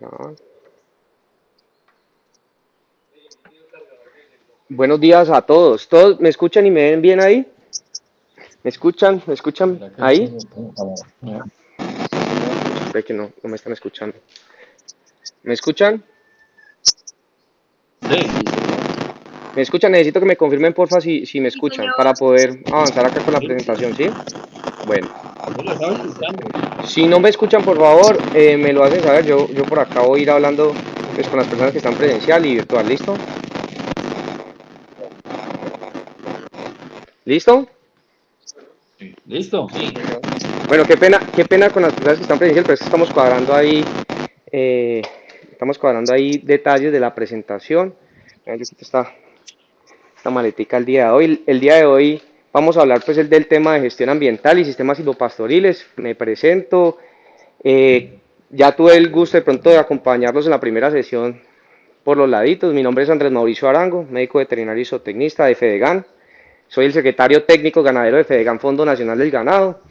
Grabar. Buenos días a todos. ¿Todos me escuchan y me ven bien ahí? ¿Me escuchan? ¿Me escuchan ¿Será que el ahí? sonido? Ya. Ve que no me están escuchando. ¿Me escuchan? Sí, sí, señor. ¿Me escuchan? Necesito que me confirmen porfa si me Sí, escuchan señor. para poder avanzar acá con la Sí, presentación, ¿sí? Bueno, yo lo estaba escuchando. si no me escuchan, por favor, me lo hacen saber. Yo por acá voy a ir hablando pues, con las personas que están presencial y virtual. ¿Listo? ¿Listo? Sí. ¿Listo? Sí, señor. Bueno, qué pena con las personas que están presencial, pero es que eh, estamos cuadrando ahí detalles de la presentación. Yo quito esta maletica el día de hoy. El día de hoy vamos a hablar pues del tema de gestión ambiental y sistemas silvopastoriles. Me presento. Ya tuve el gusto de pronto de acompañarlos en la primera sesión por los laditos. Mi nombre es Andrés Mauricio Arango, médico veterinario y zootecnista de Fedegan. Soy el secretario técnico ganadero de Fedegan Fondo Nacional del Ganado.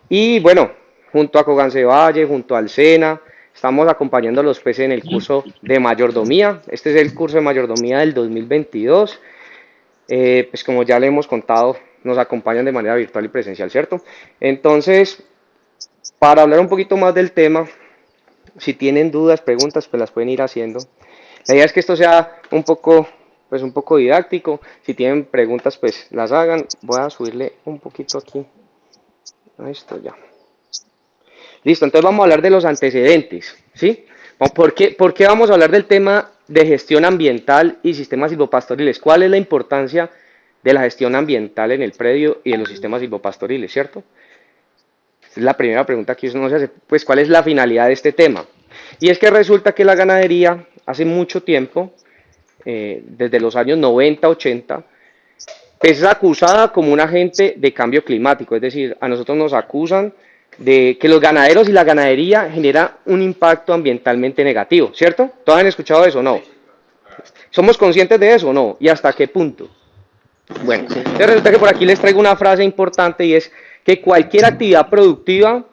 Y bueno, junto a Cogance Valle, junto al SENA, estamos acompañando a los peces en el curso de mayordomía. Este es el curso de mayordomía del 2022. Pues como ya le hemos contado, nos acompañan de manera virtual y presencial, ¿cierto? Entonces, para hablar un poquito más del tema, si tienen dudas, preguntas, pues las pueden ir haciendo. La idea es que esto sea un poco didáctico. Si tienen preguntas, pues las hagan. Voy a subirle un poquito aquí a esto ya. Listo, entonces vamos a hablar de los antecedentes, ¿sí? ¿Por qué vamos a hablar del tema de gestión ambiental y sistemas silvopastoriles? ¿Cuál es la importancia de la gestión ambiental en el predio y de los sistemas silvopastoriles, cierto? Esta es la primera pregunta que uno se hace, pues, ¿cuál es la finalidad de este tema? Y es que resulta que la ganadería hace mucho tiempo, desde los años 90, 80, es acusada como un agente de cambio climático, es decir, a nosotros nos acusan de que los ganaderos y la ganadería genera un impacto ambientalmente negativo, ¿cierto? ¿Todos han escuchado eso o no? ¿Somos conscientes de eso o no? ¿Y hasta qué punto? Bueno, Sí, entonces señor. resulta que por aquí les traigo una frase importante y es que cualquier actividad productiva,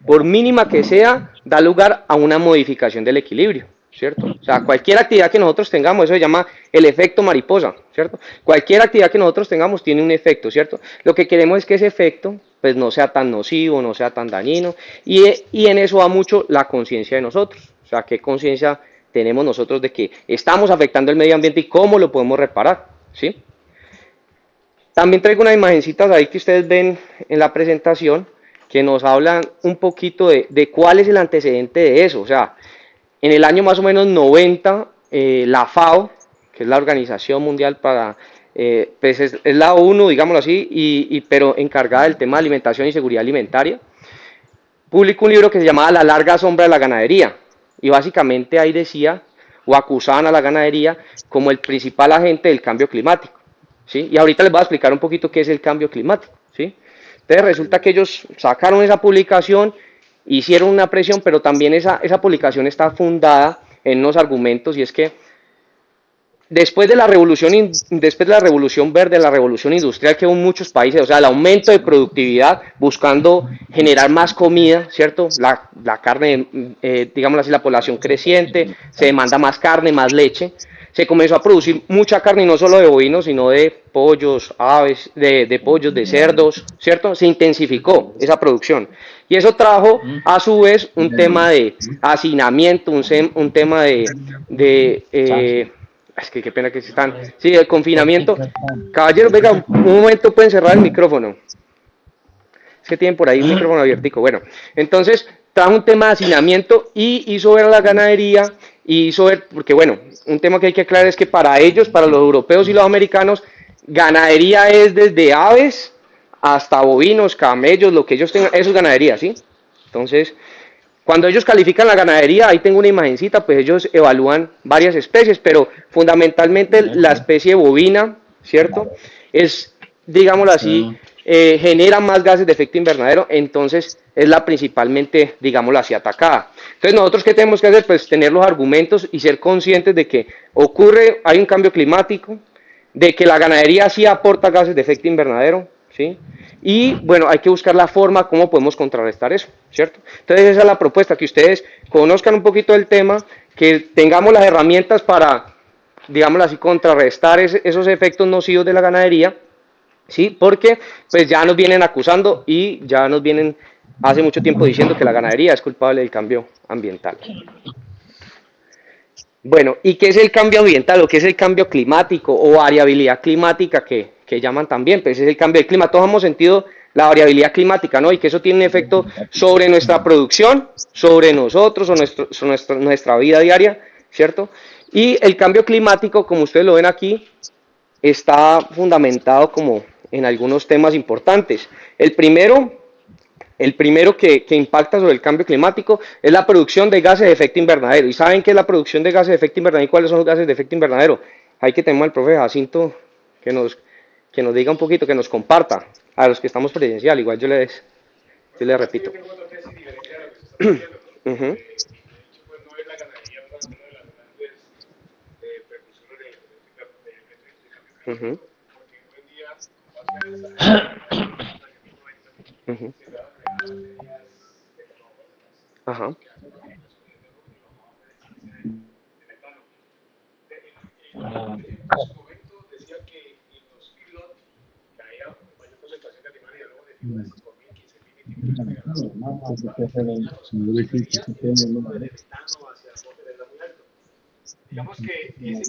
por mínima que sea, da lugar a una modificación del equilibrio, ¿cierto? O sea, cualquier actividad que nosotros tengamos, eso se llama el efecto mariposa, ¿cierto? Cualquier actividad que nosotros tengamos tiene un efecto, ¿cierto? Lo que queremos es que ese efecto pues no sea tan nocivo, no sea tan dañino, y en eso va mucho la conciencia de nosotros, o sea, qué conciencia tenemos nosotros de que estamos afectando el medio ambiente y cómo lo podemos reparar, ¿sí? También traigo unas imagencitas ahí que ustedes ven en la presentación que nos hablan un poquito de cuál es el antecedente de eso. O sea, en el año más o menos 90, la FAO, que es la Organización Mundial para, pues es la ONU, digámoslo así, pero encargada del tema de alimentación y seguridad alimentaria, publicó un libro que se llamaba La larga sombra de la ganadería. Y básicamente ahí decía, o acusaban a la ganadería como el principal agente del cambio climático. ¿Sí? Y ahorita les voy a explicar un poquito qué es el cambio climático. ¿Sí? Entonces resulta que ellos sacaron esa publicación, hicieron una presión, pero también esa publicación está fundada en unos argumentos y es que después de la revolución verde, la revolución industrial que hubo en muchos países, o sea, el aumento de productividad buscando generar más comida, ¿cierto? La carne, digámoslo así, la población creciente, se demanda más carne, más leche. Se comenzó a producir mucha carne, y no solo de bovinos, sino de pollos, aves, de pollos, de cerdos, ¿cierto? Se intensificó esa producción. Y eso trajo, a su vez, un tema de hacinamiento, un tema de es que qué pena que están. Sí, el confinamiento. Caballero, venga, un momento pueden cerrar el micrófono. Es que tienen por ahí un micrófono abiertico. Bueno, entonces trajo un tema de hacinamiento y hizo ver a la ganadería y hizo ver, porque bueno, un tema que hay que aclarar es que para ellos, para los europeos y los americanos, ganadería es desde aves hasta bovinos, camellos, lo que ellos tengan, eso es ganadería, ¿sí? Entonces, cuando ellos califican la ganadería, ahí tengo una imagencita, pues ellos evalúan varias especies, pero fundamentalmente la especie bovina, ¿cierto? Es, digámoslo así, genera más gases de efecto invernadero, entonces es la principalmente, digámoslo así, atacada. Entonces nosotros, ¿qué tenemos que hacer? Pues tener los argumentos y ser conscientes de que hay un cambio climático, de que la ganadería sí aporta gases de efecto invernadero, ¿sí? Y bueno, hay que buscar la forma cómo podemos contrarrestar eso, ¿cierto? Entonces esa es la propuesta, que ustedes conozcan un poquito del tema, que tengamos las herramientas para, digámoslo así, contrarrestar esos efectos nocivos de la ganadería, ¿sí? Porque pues ya nos vienen acusando y ya nos vienen hace mucho tiempo diciendo que la ganadería es culpable del cambio ambiental. Bueno, ¿y qué es el cambio ambiental o qué es el cambio climático o variabilidad climática que llaman también? Pues es el cambio del clima. Todos hemos sentido la variabilidad climática, ¿no? Y que eso tiene un efecto sobre nuestra producción, sobre nosotros o nuestra vida diaria, ¿cierto? Y el cambio climático, como ustedes lo ven aquí, está fundamentado como en algunos temas importantes. El primero que impacta sobre el cambio climático es la producción de gases de efecto invernadero. ¿Y saben qué es la producción de gases de efecto invernadero y cuáles son los gases de efecto invernadero? Hay que tener al profe Jacinto que nos diga un poquito, que nos comparta a los que estamos presencial. Igual yo les repito. Ujú, ujú, ujú. Ajá. Ah,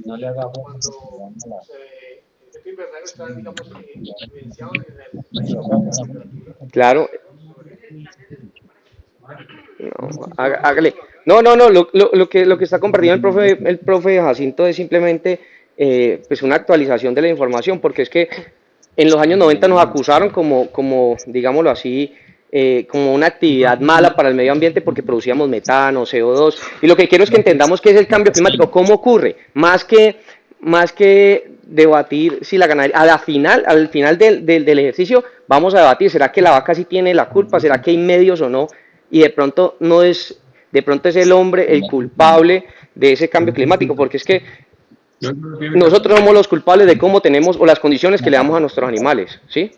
no le hagamos Claro, no, hágale. No, no, no, lo que está compartiendo el profe Jacinto es simplemente pues una actualización de la información, porque es que en los años 90 nos acusaron como digámoslo así, como una actividad mala para el medio ambiente porque producíamos metano, CO2, y lo que quiero es que entendamos qué es el cambio climático, cómo ocurre, más que debatir si la ganadería, al final del ejercicio, vamos a debatir, ¿será que la vaca sí tiene la culpa? ¿Será que hay medios o no? Y de pronto es el hombre el culpable de ese cambio climático, porque es que nosotros somos los culpables de cómo tenemos o las condiciones que le damos a nuestros animales, ¿sí?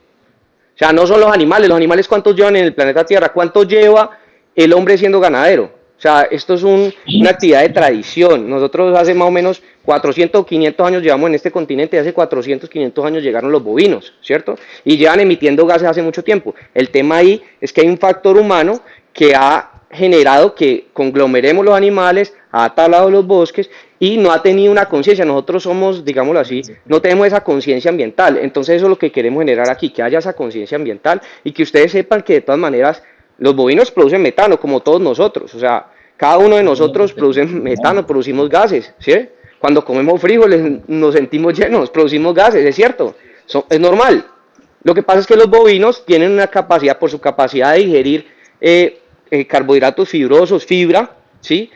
O sea, no son los animales cuántos llevan en el planeta Tierra, cuánto lleva el hombre siendo ganadero. O sea, esto es una actividad de tradición. Nosotros hace más o menos 400 o 500 años llevamos en este continente y hace 400, 500 años llegaron los bovinos, ¿cierto? Y llevan emitiendo gases hace mucho tiempo. El tema ahí es que hay un factor humano que ha generado que conglomeremos los animales, ha talado los bosques y no ha tenido una conciencia. Nosotros somos, digámoslo así, no tenemos esa conciencia ambiental. Entonces eso es lo que queremos generar aquí, que haya esa conciencia ambiental y que ustedes sepan que de todas maneras los bovinos producen metano como todos nosotros. O sea, cada uno de nosotros produce metano, producimos gases, ¿sí? Cuando comemos frijoles nos sentimos llenos, producimos gases, es cierto, es normal. Lo que pasa es que los bovinos tienen una capacidad, por su capacidad de digerir carbohidratos fibrosos, fibra, ¿sí?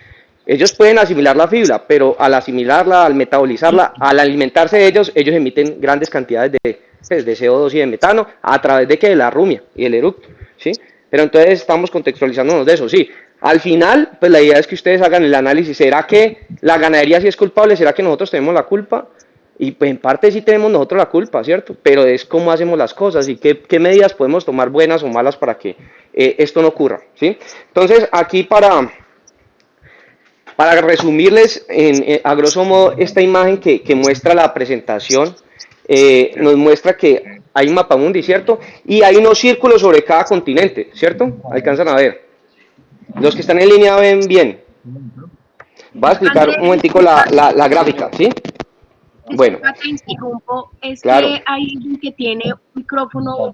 Ellos pueden asimilar la fibra, pero al asimilarla, al metabolizarla, al alimentarse de ellos emiten grandes cantidades de CO2 y de metano a través de la rumia y el eructo, ¿sí? Pero entonces estamos contextualizándonos de eso, sí. Al final, pues la idea es que ustedes hagan el análisis. ¿Será que la ganadería sí es culpable? ¿Será que nosotros tenemos la culpa? Y pues en parte sí tenemos nosotros la culpa, ¿cierto? Pero es cómo hacemos las cosas y qué medidas podemos tomar buenas o malas para que esto no ocurra, ¿sí? Entonces, aquí para resumirles a grosso modo esta imagen que muestra la presentación, nos muestra que hay un mapamundi, ¿cierto? Y hay unos círculos sobre cada continente, ¿cierto? Alcanzan a ver. Los que están en línea ven bien. Voy a explicar Andrés, un momentico la gráfica, ¿sí? Bueno, disculpa, te interrumpo. Es claro. que hay alguien que tiene un micrófono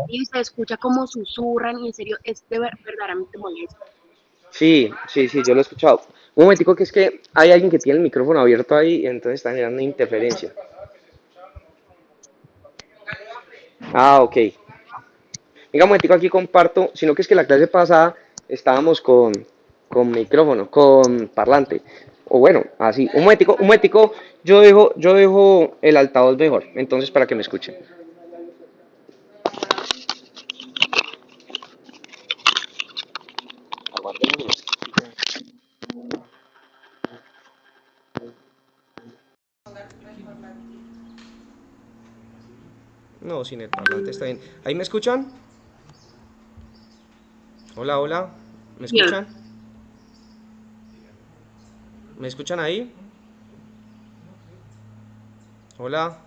y se escucha como susurran y en serio es verdaderamente molesto. Sí, sí, sí, yo lo he escuchado. Un momentico que es que hay alguien que tiene el micrófono abierto ahí y entonces está generando interferencia. Ah, ok. Venga, un momentico aquí comparto, sino que es que la clase pasada estábamos con micrófono, con parlante. O bueno, así. Un momentico, yo dejo el altavoz mejor, entonces para que me escuchen. No, sin el parlante está bien. ¿Ahí me escuchan? Hola, hola. ¿Me Bien. escuchan? ¿Me escuchan ahí? Hola.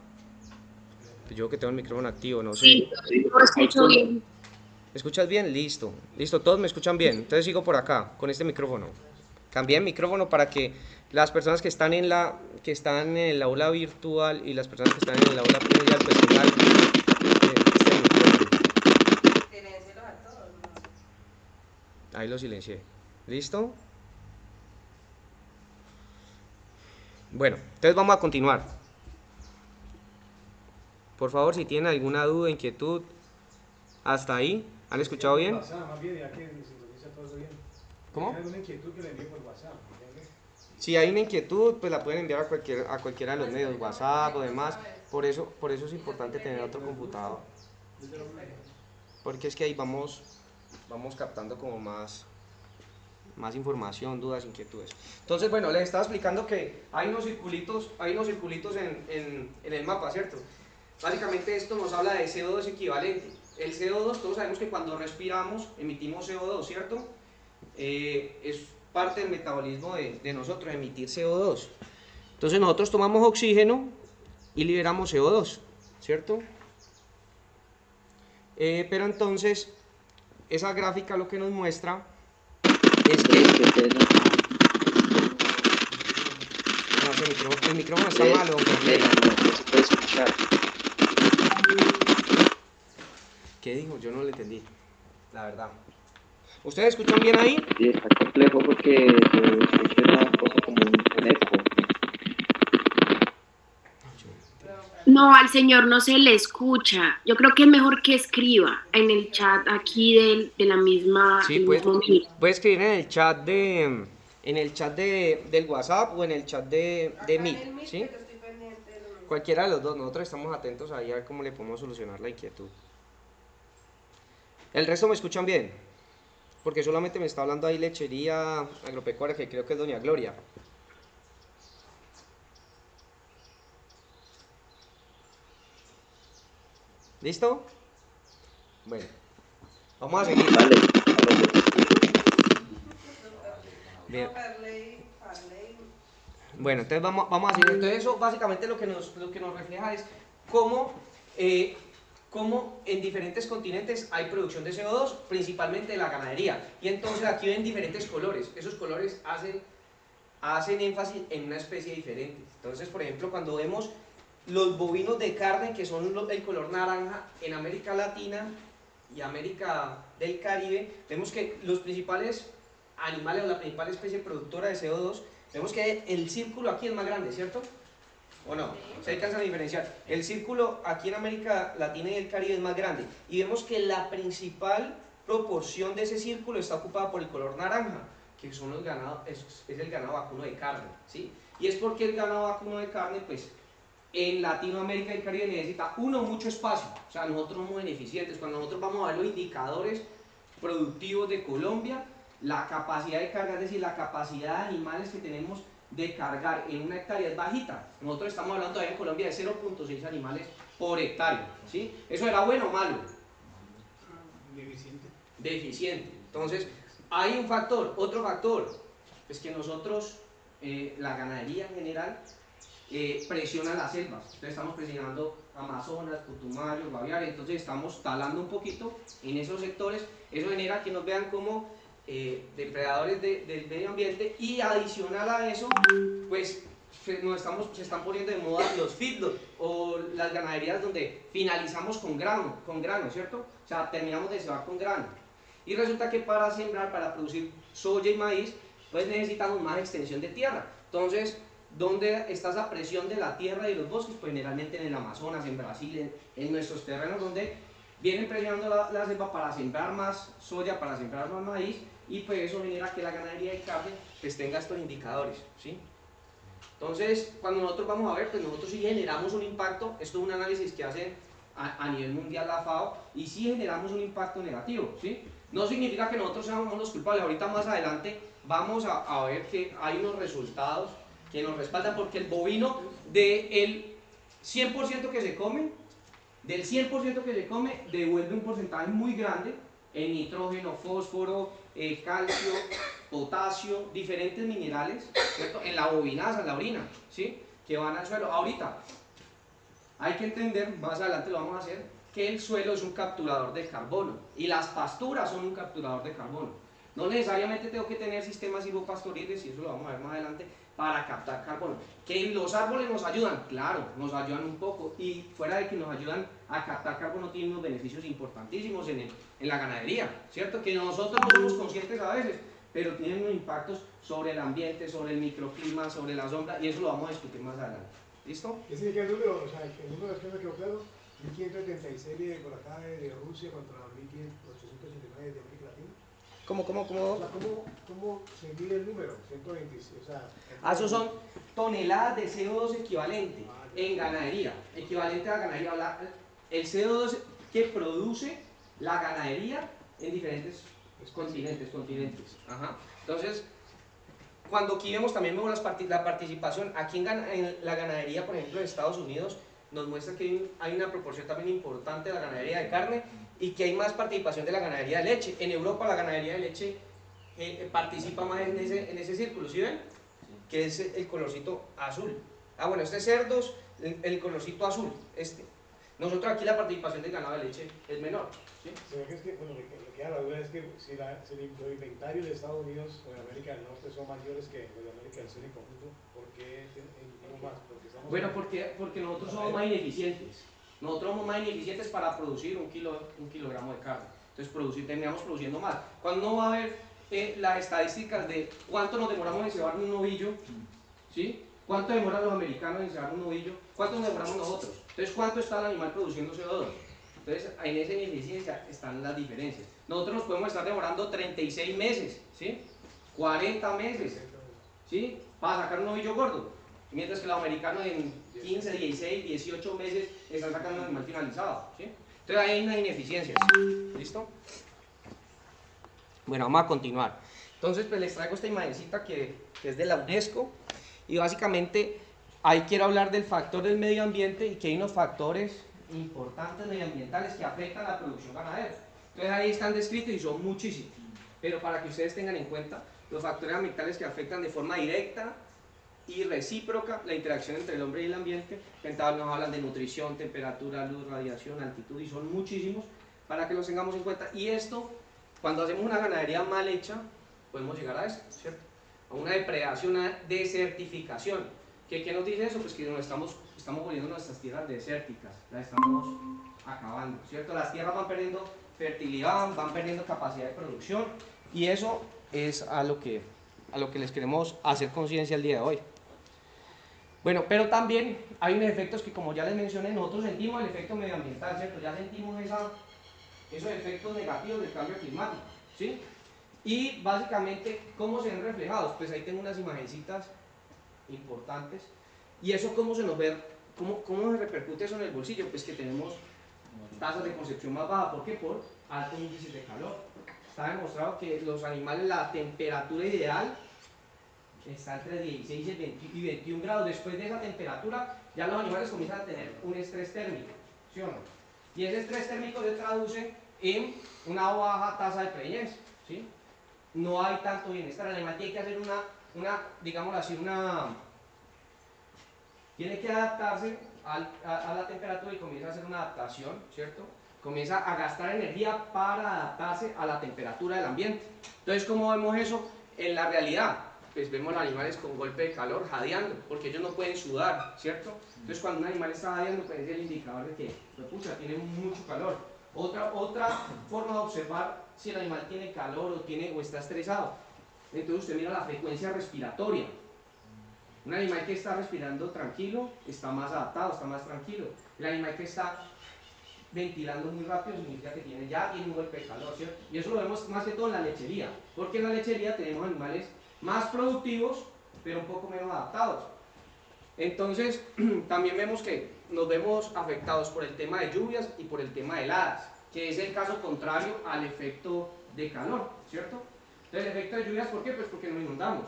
Pues yo que tengo el micrófono activo, no sé. Sí, lo escucho bien. ¿Me escuchas bien? Listo. Listo, todos me escuchan bien. Entonces sigo por acá, con este micrófono. Cambié el micrófono para que las personas que están en el aula virtual y las personas que están en el aula presencial pues tengan este micrófono. Ahí lo silencié. ¿Listo? Bueno, entonces vamos a continuar. Por favor, si tienen alguna duda, inquietud, hasta ahí. ¿Han escuchado bien? ¿Cómo? ¿Hay alguna inquietud que le envíe por WhatsApp? Si hay una inquietud, pues la pueden enviar a cualquiera de los medios, WhatsApp o demás. Por eso es importante tener otro computador. Porque es que ahí vamos captando como más información, dudas, inquietudes. Entonces, bueno, les estaba explicando que hay unos circulitos en el mapa, ¿cierto? Básicamente esto nos habla de CO2 equivalente. El CO2, todos sabemos que cuando respiramos emitimos CO2, ¿cierto? Es parte del metabolismo de nosotros, emitir CO2. Entonces nosotros tomamos oxígeno y liberamos CO2, ¿cierto? Pero entonces, esa gráfica lo que nos muestra es que... No, el micrófono está malo, don Carlos. No se puede escuchar. ¿Qué dijo? Yo no le entendí, la verdad. ¿Ustedes escuchan bien ahí? Sí, está complejo porque se escucha una cosa como un eco. No, al señor no se le escucha. Yo creo que es mejor que escriba en el chat aquí de la misma... Sí, del puede mismo meet. escribir en el chat del WhatsApp o en el chat de Meet, ¿sí? Cualquiera de los dos, nosotros estamos atentos ahí a ver cómo le podemos solucionar la inquietud. ¿El resto me escuchan bien? Porque solamente me está hablando ahí Lechería Agropecuaria, que creo que es doña Gloria. ¿Listo? Bueno, vamos a seguir. Vale. Bien. Bueno, entonces vamos a seguir. Entonces eso básicamente lo que nos refleja es cómo en diferentes continentes hay producción de CO2, principalmente de la ganadería. Y entonces aquí ven diferentes colores. Esos colores hacen énfasis en una especie diferente. Entonces, por ejemplo, cuando vemos los bovinos de carne, que son el color naranja en América Latina y América del Caribe, vemos que los principales animales o la principal especie productora de CO2, vemos que el círculo aquí es más grande, ¿cierto? ¿O no? Se alcanzan a diferenciar. El círculo aquí en América Latina y el Caribe es más grande. Y vemos que la principal proporción de ese círculo está ocupada por el color naranja, que son los ganados, es el ganado vacuno de carne, ¿sí? Y es porque el ganado vacuno de carne, pues, en Latinoamérica y el Caribe necesita, mucho espacio. O sea, nosotros somos ineficientes. Cuando nosotros vamos a ver los indicadores productivos de Colombia, la capacidad de carga, es decir, la capacidad de animales que tenemos de cargar en una hectárea es bajita. Nosotros estamos hablando ahí en Colombia de 0.6 animales por hectárea, ¿sí? ¿Eso era bueno o malo? Deficiente. Deficiente. Entonces, hay un factor, otro factor, es que nosotros, la ganadería en general, presiona las selvas. Entonces estamos presionando Amazonas, Putumayo, Guaviare, entonces estamos talando un poquito en esos sectores. Eso genera que nos vean como depredadores del medio ambiente, y adicional a eso, pues se están poniendo de moda los feedlots o las ganaderías donde finalizamos con grano, ¿cierto? O sea, terminamos de cebar con grano. Y resulta que para sembrar, para producir soya y maíz, pues necesitamos más extensión de tierra. Entonces, ¿dónde está esa presión de la tierra y los bosques? Pues generalmente en el Amazonas, en Brasil, en nuestros terrenos donde vienen presionando la selva para sembrar más soya, para sembrar más maíz, y pues eso genera que la ganadería de carne pues tenga estos indicadores, ¿sí? Entonces, cuando nosotros vamos a ver, pues nosotros sí generamos un impacto. Esto es un análisis que hace a nivel mundial la FAO, y sí generamos un impacto negativo, ¿sí? No significa que nosotros seamos los culpables. Ahorita más adelante vamos a ver que hay unos resultados que nos respaldan, porque el bovino del 100% que se come, devuelve un porcentaje muy grande en nitrógeno, fósforo, calcio, potasio, diferentes minerales, ¿cierto? En la bobinaza, en la orina, ¿sí? Que van al suelo. Ahorita, hay que entender, más adelante lo vamos a hacer, que el suelo es un capturador de carbono y las pasturas son un capturador de carbono. No necesariamente tengo que tener sistemas silvopastoriles, y eso lo vamos a ver más adelante, para captar carbono. Que los árboles nos ayudan, claro, nos ayudan un poco, y fuera de que nos ayudan a captar carbono, tienen unos beneficios importantísimos en la ganadería, ¿cierto? Que nosotros no somos conscientes a veces, pero tienen unos impactos sobre el ambiente, sobre el microclima, sobre la sombra, y eso lo vamos a discutir más adelante. ¿Listo? ¿Qué significa el número? O sea, el número después me quedó claro. 1576 por acá de Rusia contra 1889 de América Latina. ¿Cómo? O sea, ¿cómo se mide el número? 126, o sea... Esos son toneladas de CO2 equivalente en ganadería. Equivalente a la ganadería. El CO2 que produce la ganadería en diferentes continentes. Ajá. Entonces, cuando aquí vemos también la participación, aquí en la ganadería, por ejemplo, en Estados Unidos, nos muestra que hay una proporción también importante de la ganadería de carne y que hay más participación de la ganadería de leche. En Europa la ganadería de leche participa más en ese círculo, ¿sí ven? Que es el colorcito azul. Ah, bueno, este es cerdos, el colorcito azul. Nosotros aquí la participación del ganado de leche es menor, ¿sí? Pero es que, bueno, lo que da la duda es que si los inventarios de Estados Unidos o de América del Norte son mayores que los de América del Sur en conjunto, ¿por qué tenemos más? Bueno, porque nosotros somos más ineficientes. Nosotros somos más ineficientes para producir un kilogramo de carne. Entonces terminamos produciendo más. Cuando no va a haber las estadísticas de cuánto nos demoramos en cebar un novillo, ¿sí? ¿Cuánto demoran los americanos en cebar un novillo? ¿Cuánto nos demoramos nosotros? Entonces, ¿cuánto está el animal produciendo CO2? Entonces, en esa ineficiencia están las diferencias. Nosotros nos podemos estar demorando 36 meses, ¿sí? 40 meses, ¿sí? Para sacar un novillo gordo. Mientras que los americanos en 15, 16, 18 meses están sacando un animal finalizado, ¿sí? Entonces, hay unas ineficiencias. ¿Listo? Bueno, vamos a continuar. Entonces, pues les traigo esta imagencita que es de la UNESCO. Y básicamente ahí quiero hablar del factor del medio ambiente y que hay unos factores importantes medioambientales que afectan a la producción ganadera. Entonces ahí están descritos y son muchísimos, pero para que ustedes tengan en cuenta los factores ambientales que afectan de forma directa y recíproca la interacción entre el hombre y el ambiente. Nos hablan de nutrición, temperatura, luz, radiación, altitud, y son muchísimos para que los tengamos en cuenta. Y esto, cuando hacemos una ganadería mal hecha, podemos llegar a esto, ¿cierto? A una depredación, una desertificación. ¿Qué nos dice eso? Pues que estamos volviendo nuestras tierras desérticas, las estamos acabando, ¿cierto? Las tierras van perdiendo fertilidad, van perdiendo capacidad de producción, y eso es a lo que les queremos hacer conciencia el día de hoy. Bueno, pero también hay unos efectos que, como ya les mencioné, nosotros sentimos el efecto medioambiental, ¿cierto? Ya sentimos esos efectos negativos del cambio climático, ¿sí? Y básicamente, ¿cómo se ven reflejados? Pues ahí tengo unas imagencitas importantes. ¿Y eso cómo se nos ve? ¿Cómo se repercute eso en el bolsillo? Pues que tenemos tasas de concepción más bajas. ¿Por qué? Por alto índice de calor. Está demostrado que los animales, la temperatura ideal está entre 16 y 21 grados. Después de esa temperatura, ya los animales comienzan a tener un estrés térmico, ¿sí o no? Y ese estrés térmico se traduce en una baja tasa de preñez, ¿sí? No hay tanto bienestar. El animal tiene que hacer digamos así, tiene que adaptarse a la temperatura y comienza a hacer una adaptación, ¿cierto? Comienza a gastar energía para adaptarse a la temperatura del ambiente. Entonces, ¿cómo vemos eso en la realidad? Pues vemos animales con golpe de calor jadeando, porque ellos no pueden sudar, ¿cierto? Entonces, cuando un animal está jadeando, pues es el indicador de que, pues, pucha, tiene mucho calor. Otra forma de observar si el animal tiene calor o está estresado. Entonces usted mira la frecuencia respiratoria. Un animal que está respirando tranquilo está más adaptado, está más tranquilo. El animal que está ventilando muy rápido significa que ya tiene un golpe de calor, ¿cierto? Y eso lo vemos más que todo en la lechería, porque en la lechería tenemos animales más productivos, pero un poco menos adaptados. Entonces, también vemos que nos vemos afectados por el tema de lluvias y por el tema de heladas, que es el caso contrario al efecto de calor, ¿cierto? Entonces, el efecto de lluvias, ¿por qué? Pues porque nos inundamos.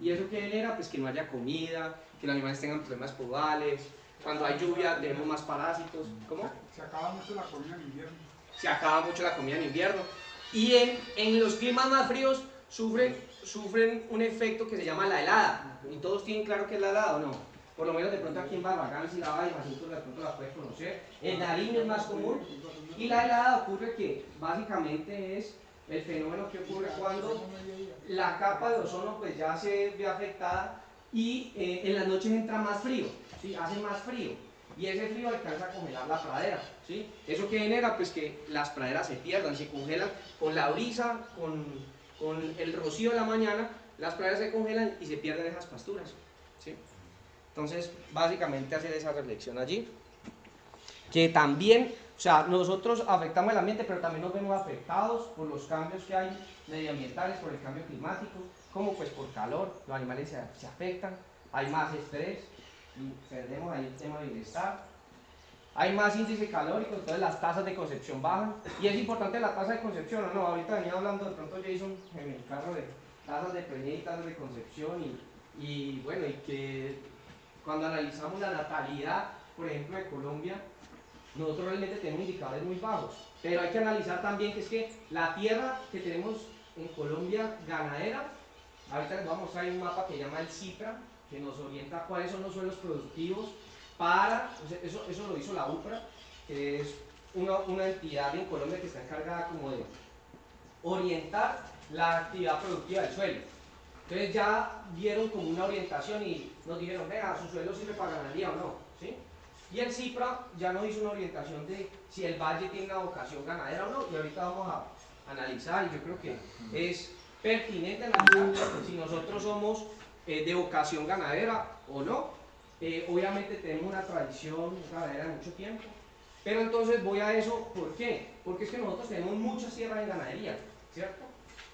¿Y eso qué genera? Pues que no haya comida, que los animales tengan problemas podales. Cuando hay lluvia tenemos más parásitos. ¿Cómo? Se acaba mucho la comida en invierno. Se acaba mucho la comida en invierno. Y en los climas más fríos sufren sufren un efecto que se llama la helada. ¿Y todos tienen claro qué es la helada o no? Por lo menos de pronto aquí en Barragán, si la va y Jacinto de pronto la puedes conocer. En Nariño es más común. Y la helada ocurre que básicamente es el fenómeno que ocurre cuando la capa de ozono pues ya se ve afectada y en las noches entra más frío, ¿sí? Hace más frío y ese frío alcanza a congelar la pradera, ¿sí? Eso que genera pues que las praderas se pierdan, se congelan con la brisa, con el rocío de la mañana, las praderas se congelan y se pierden esas pasturas, ¿sí? Entonces básicamente hacer esa reflexión allí, que también, o sea, nosotros afectamos el ambiente, pero también nos vemos afectados por los cambios que hay medioambientales, por el cambio climático, como pues por calor, los animales se afectan, hay más estrés, y perdemos ahí el tema de bienestar, hay más índice calórico, entonces las tasas de concepción bajan, y es importante la tasa de concepción, ¿o no? Ahorita venía hablando de pronto Jason en el carro de tasas de preñez y tasas de concepción, y bueno, y que cuando analizamos la natalidad, por ejemplo, de Colombia, nosotros realmente tenemos indicadores muy bajos, pero hay que analizar también que es que la tierra que tenemos en Colombia ganadera, ahorita les voy a mostrar un mapa que llama el CIPRA, que nos orienta cuáles son los suelos productivos para, eso lo hizo la UPRA, que es una entidad en Colombia que está encargada como de orientar la actividad productiva del suelo. Entonces ya vieron como una orientación y nos dijeron, vea, su suelo sirve para ganadería o no, ¿sí? Y el CIPRA ya nos hizo una orientación de si el valle tiene una vocación ganadera o no, y ahorita vamos a analizar, y yo creo que es pertinente analizar si nosotros somos de vocación ganadera o no. Obviamente tenemos una tradición ganadera de mucho tiempo, pero entonces voy a eso, ¿por qué? Porque es que nosotros tenemos muchas tierras en ganadería, ¿cierto?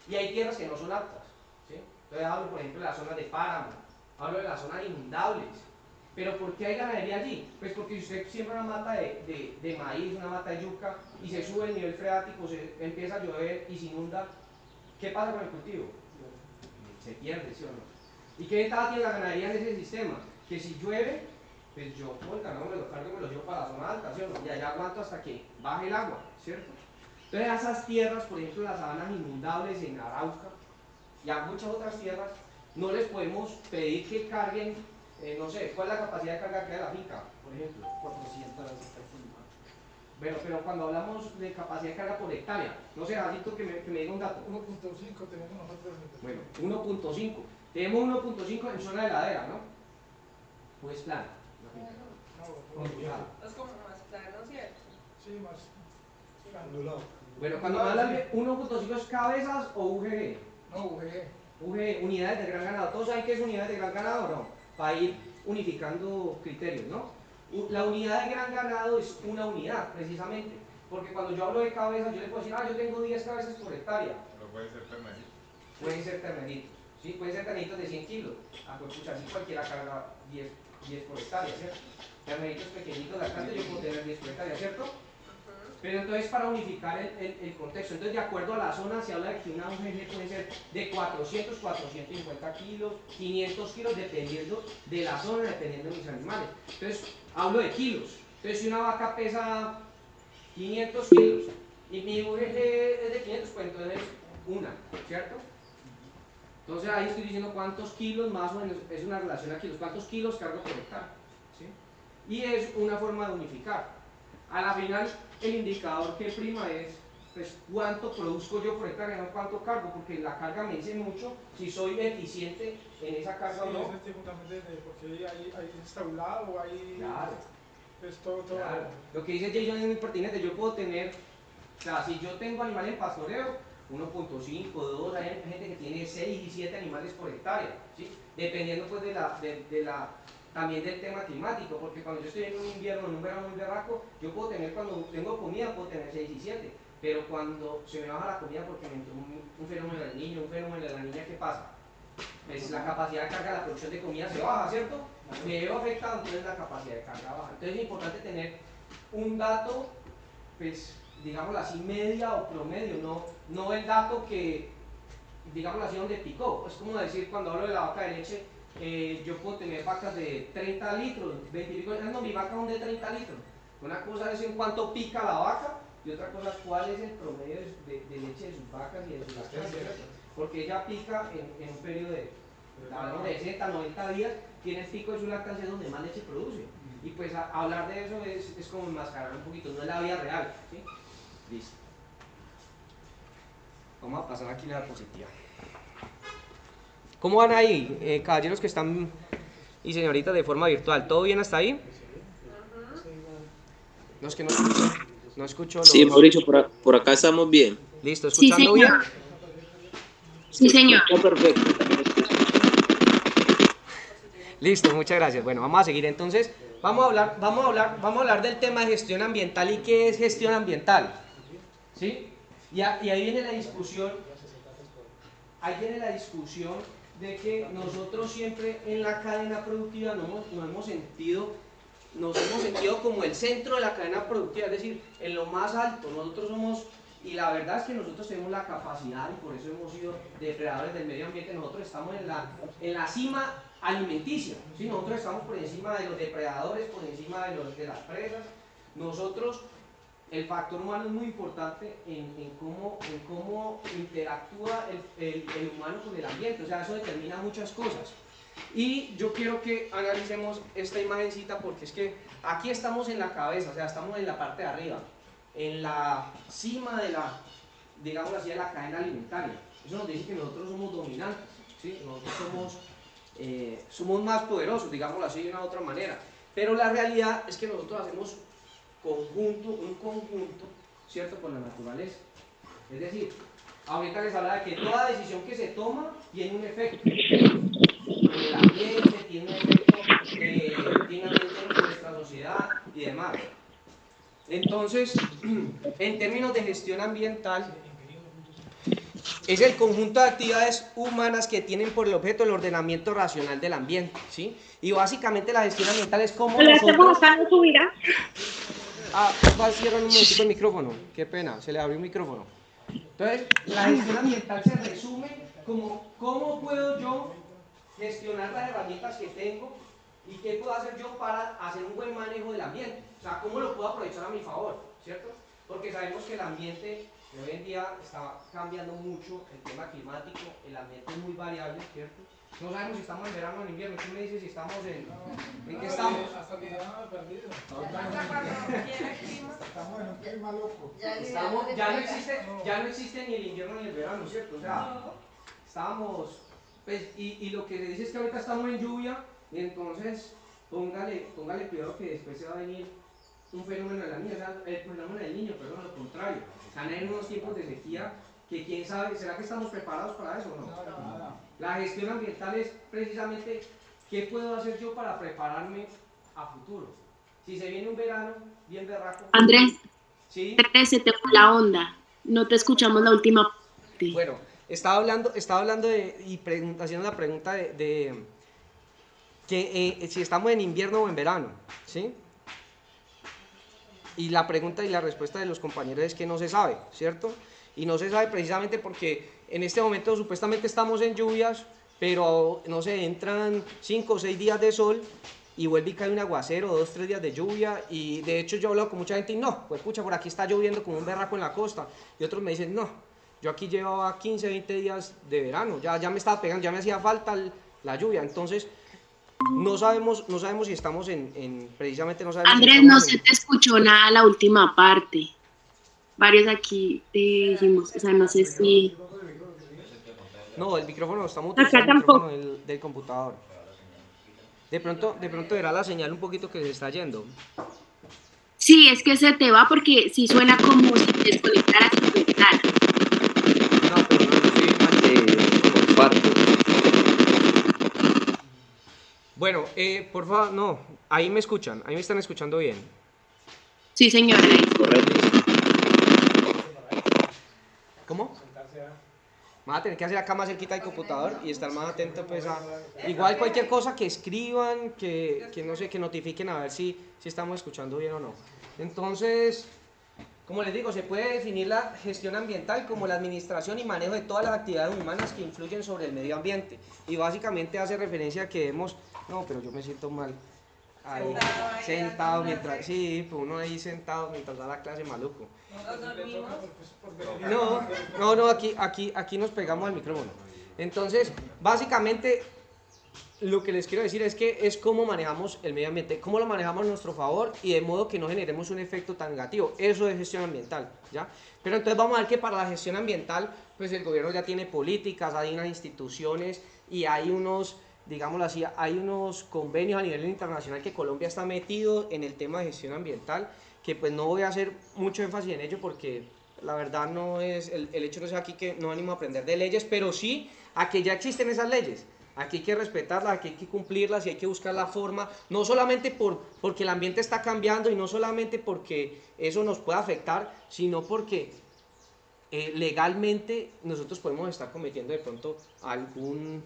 Y hay tierras que no son aptas, ¿sí? Entonces hablo, por ejemplo, de la zona de páramo, hablo de las zonas inundables. ¿Pero por qué hay ganadería allí? Pues porque si usted siembra una mata de maíz, una mata de yuca, y se sube el nivel freático, se empieza a llover y se inunda, ¿qué pasa con el cultivo? Se pierde, ¿sí o no? ¿Y qué ventaja tiene la ganadería en ese sistema? Que si llueve, pues yo puedo el ganado, me lo cargo y me lo llevo para la zona alta, ¿sí o no? Y allá aguanto hasta que baje el agua, ¿cierto? Entonces a esas tierras, por ejemplo las sabanas inundables en Arauca, y a muchas otras tierras, no les podemos pedir que carguen, no sé, ¿cuál es la capacidad de carga que da la finca, por ejemplo? 400 Bueno, pero cuando hablamos de capacidad de carga por hectárea, no sé, Jacito, que me diga un dato. 1.5 tenemos nosotros en el Bueno, 1.5. Tenemos 1.5 en zona de ladera, ¿no? Pues plano. Es como más plano, ¿cierto? Sí, más ondulado. Bueno, cuando me hablan de 1.5 es cabezas o UGG. No, UGG. UGG, unidades de gran ganado. ¿Todos saben qué es unidades de gran ganado o no? Para ir unificando criterios, ¿no? La unidad de gran ganado es una unidad, precisamente. Porque cuando yo hablo de cabezas, yo le puedo decir, yo tengo 10 cabezas por hectárea. Pero pueden ser terneritos. Pueden ser terneritos, ¿sí? Pueden ser terneritos de 100 kilos. Pues pucha, así cualquiera carga 10 por hectárea, ¿cierto? Terneritos pequeñitos de acá, yo puedo tener 10 por hectárea, ¿cierto? Pero entonces para unificar el contexto, entonces de acuerdo a la zona se habla de que una UGG puede ser de 400, 450 kilos, 500 kilos, dependiendo de la zona, dependiendo de mis animales. Entonces hablo de kilos. Entonces si una vaca pesa 500 kilos y mi UGG es de 500, pues entonces una, ¿cierto? Entonces ahí estoy diciendo cuántos kilos más o menos, es una relación a kilos, cuántos kilos cargo por hectárea, ¿sí? Y es una forma de unificar. A la final, el indicador que prima es pues, cuánto produzco yo por hectárea, no cuánto cargo, porque la carga me dice mucho si soy eficiente en esa carga o no. Sí, ese tipo también porque hay establado, hay... Claro. Pues todo. Claro. Lo que dice Jason es muy pertinente, yo puedo tener, o sea, si yo tengo animales en pastoreo, 1.5, 2, hay gente que tiene 6 y 7 animales por hectárea, ¿sí? Dependiendo pues también del tema climático, porque cuando yo estoy en un invierno, en un verano muy berraco, yo puedo tener, cuando tengo comida, puedo tener 6 y 7, pero cuando se me baja la comida porque me entró un fenómeno del niño, un fenómeno de la niña, ¿qué pasa? Pues la capacidad de carga de la producción de comida se baja, ¿cierto? Me veo afectado, entonces la capacidad de carga baja. Entonces es importante tener un dato, pues, digámoslo así, media o promedio, no el dato que, digámoslo así, donde picó. Es como decir, cuando hablo de la vaca de leche, yo puedo tener vacas de 30 litros, 20 y pico, no, mi vaca es de 30 litros. Una cosa es en cuánto pica la vaca y otra cosa es cuál es el promedio de leche de sus vacas y de sus lactancias. porque ella pica en un periodo de 60, 90 días, tiene el pico de su lactancia donde más leche produce. Y pues hablar de eso es como enmascarar un poquito, no es la vida real, ¿sí? Listo. Vamos a pasar aquí la diapositiva. ¿Cómo van ahí, caballeros que están y señoritas de forma virtual? ¿Todo bien hasta ahí? No, es que no escucho los... Sí, Mauricio, por acá estamos bien. Listo, Sí, ¿escuchando bien? señor. Sí, señor. Está perfecto. Listo, muchas gracias. Bueno, vamos a seguir entonces. Vamos a hablar del tema de gestión ambiental y qué es gestión ambiental. ¿Sí? Y ahí viene la discusión. Ahí viene la discusión de que nosotros siempre en la cadena productiva nos hemos sentido como el centro de la cadena productiva, es decir, en lo más alto. Nosotros somos, y la verdad es que nosotros tenemos la capacidad, y por eso hemos sido depredadores del medio ambiente, nosotros estamos en la cima alimenticia, ¿sí? Nosotros estamos por encima de los depredadores, por encima de las presas. Nosotros, el factor humano es muy importante en cómo interactúa el humano con el ambiente, o sea, eso determina muchas cosas. Y yo quiero que analicemos esta imagencita porque es que aquí estamos en la cabeza, o sea, estamos en la parte de arriba, en la cima de la, digamos así, de la cadena alimentaria. Eso nos dice que nosotros somos dominantes, ¿sí? Nosotros somos más poderosos, digámoslo así de una u otra manera. Pero la realidad es que nosotros hacemos un conjunto, ¿cierto?, con la naturaleza. Es decir, ahorita les hablaba de que toda decisión que se toma tiene un efecto en el ambiente, tiene un efecto finalmente en nuestra sociedad y demás. Entonces, en términos de gestión ambiental, es el conjunto de actividades humanas que tienen por el objeto el ordenamiento racional del ambiente, ¿sí? Y básicamente la gestión ambiental es como nosotros... Cierran un momentito el micrófono, qué pena, se le abrió un micrófono. Entonces, la gestión ambiental se resume como cómo puedo yo gestionar las herramientas que tengo y qué puedo hacer yo para hacer un buen manejo del ambiente. O sea, cómo lo puedo aprovechar a mi favor, ¿cierto? Porque sabemos que el ambiente hoy en día está cambiando mucho, el tema climático, el ambiente es muy variable, ¿cierto? No sabemos si estamos en verano o en invierno. ¿Quién me dice si estamos en qué estamos? Hasta mi verano me he perdido. Estamos en un clima loco. Ya no existe ni el invierno ni el verano, ¿cierto? O sea, estábamos, pues, y lo que se dice es que ahorita estamos en lluvia, y entonces póngale cuidado que después se va a venir un fenómeno de la niña, o sea, el fenómeno del niño, perdón, lo contrario. Están en unos tiempos de sequía que quién sabe, ¿será que estamos preparados para eso o no? No. La gestión ambiental es precisamente qué puedo hacer yo para prepararme a futuro. Si se viene un verano bien berraco. Andrés, ¿sí? se te fue la onda. No te escuchamos la última parte. Bueno, estaba hablando haciendo la pregunta de que si estamos en invierno o en verano, ¿sí? Y la pregunta y la respuesta de los compañeros es que no se sabe, ¿cierto? Y no se sabe precisamente porque en este momento supuestamente estamos en lluvias, pero no sé, entran 5 o 6 días de sol y vuelve y cae un aguacero, 2 o 3 días de lluvia. Y de hecho yo he hablado con mucha gente y no, pues pucha, por aquí está lloviendo como un berraco en la costa. Y otros me dicen, no, yo aquí llevaba 15, 20 días de verano, ya me estaba pegando, ya me hacía falta la lluvia. Entonces, no sabemos si estamos precisamente no sabemos. Andrés, si no se te escuchó nada la última parte. Varios aquí te dijimos, o sea, no sé si... No, el micrófono estamos utilizando el micrófono del computador. De pronto verá la señal un poquito que se está yendo. Sí, es que se te va porque sí suena como si te desconectaras y conectaras. No, pero no, Comparto. Bueno, por favor, no, ahí me escuchan, ahí me están escuchando bien. Sí, señora. Correcto. ¿Cómo? Vas a tener que hacer acá más cerquita del computador y estar más atento pues a... Igual cualquier cosa que escriban, que no sé, que notifiquen a ver si estamos escuchando bien o no. Entonces, como les digo, se puede definir la gestión ambiental como la administración y manejo de todas las actividades humanas que influyen sobre el medio ambiente. Y básicamente hace referencia a que debemos... No, pero yo me siento mal. ahí Sentado ahí sentado dando mientras, clase. sí, pues uno ahí sentado mientras da la clase, maluco. Nos dormimos. No, aquí nos pegamos al micrófono. Entonces, básicamente, lo que les quiero decir es que es cómo manejamos el medio ambiente, cómo lo manejamos a nuestro favor y de modo que no generemos un efecto tan negativo. Eso es gestión ambiental, ¿ya? Pero entonces vamos a ver que para la gestión ambiental, pues el gobierno ya tiene políticas, hay unas instituciones y hay unos, digámoslo así, hay unos convenios a nivel internacional que Colombia está metido en el tema de gestión ambiental, que pues no voy a hacer mucho énfasis en ello porque la verdad no es, el hecho no es aquí que no venimos a aprender de leyes, pero sí a que ya existen esas leyes. Aquí hay que respetarlas, aquí hay que cumplirlas y hay que buscar la forma, no solamente porque el ambiente está cambiando y no solamente porque eso nos puede afectar, sino porque legalmente nosotros podemos estar cometiendo de pronto algún,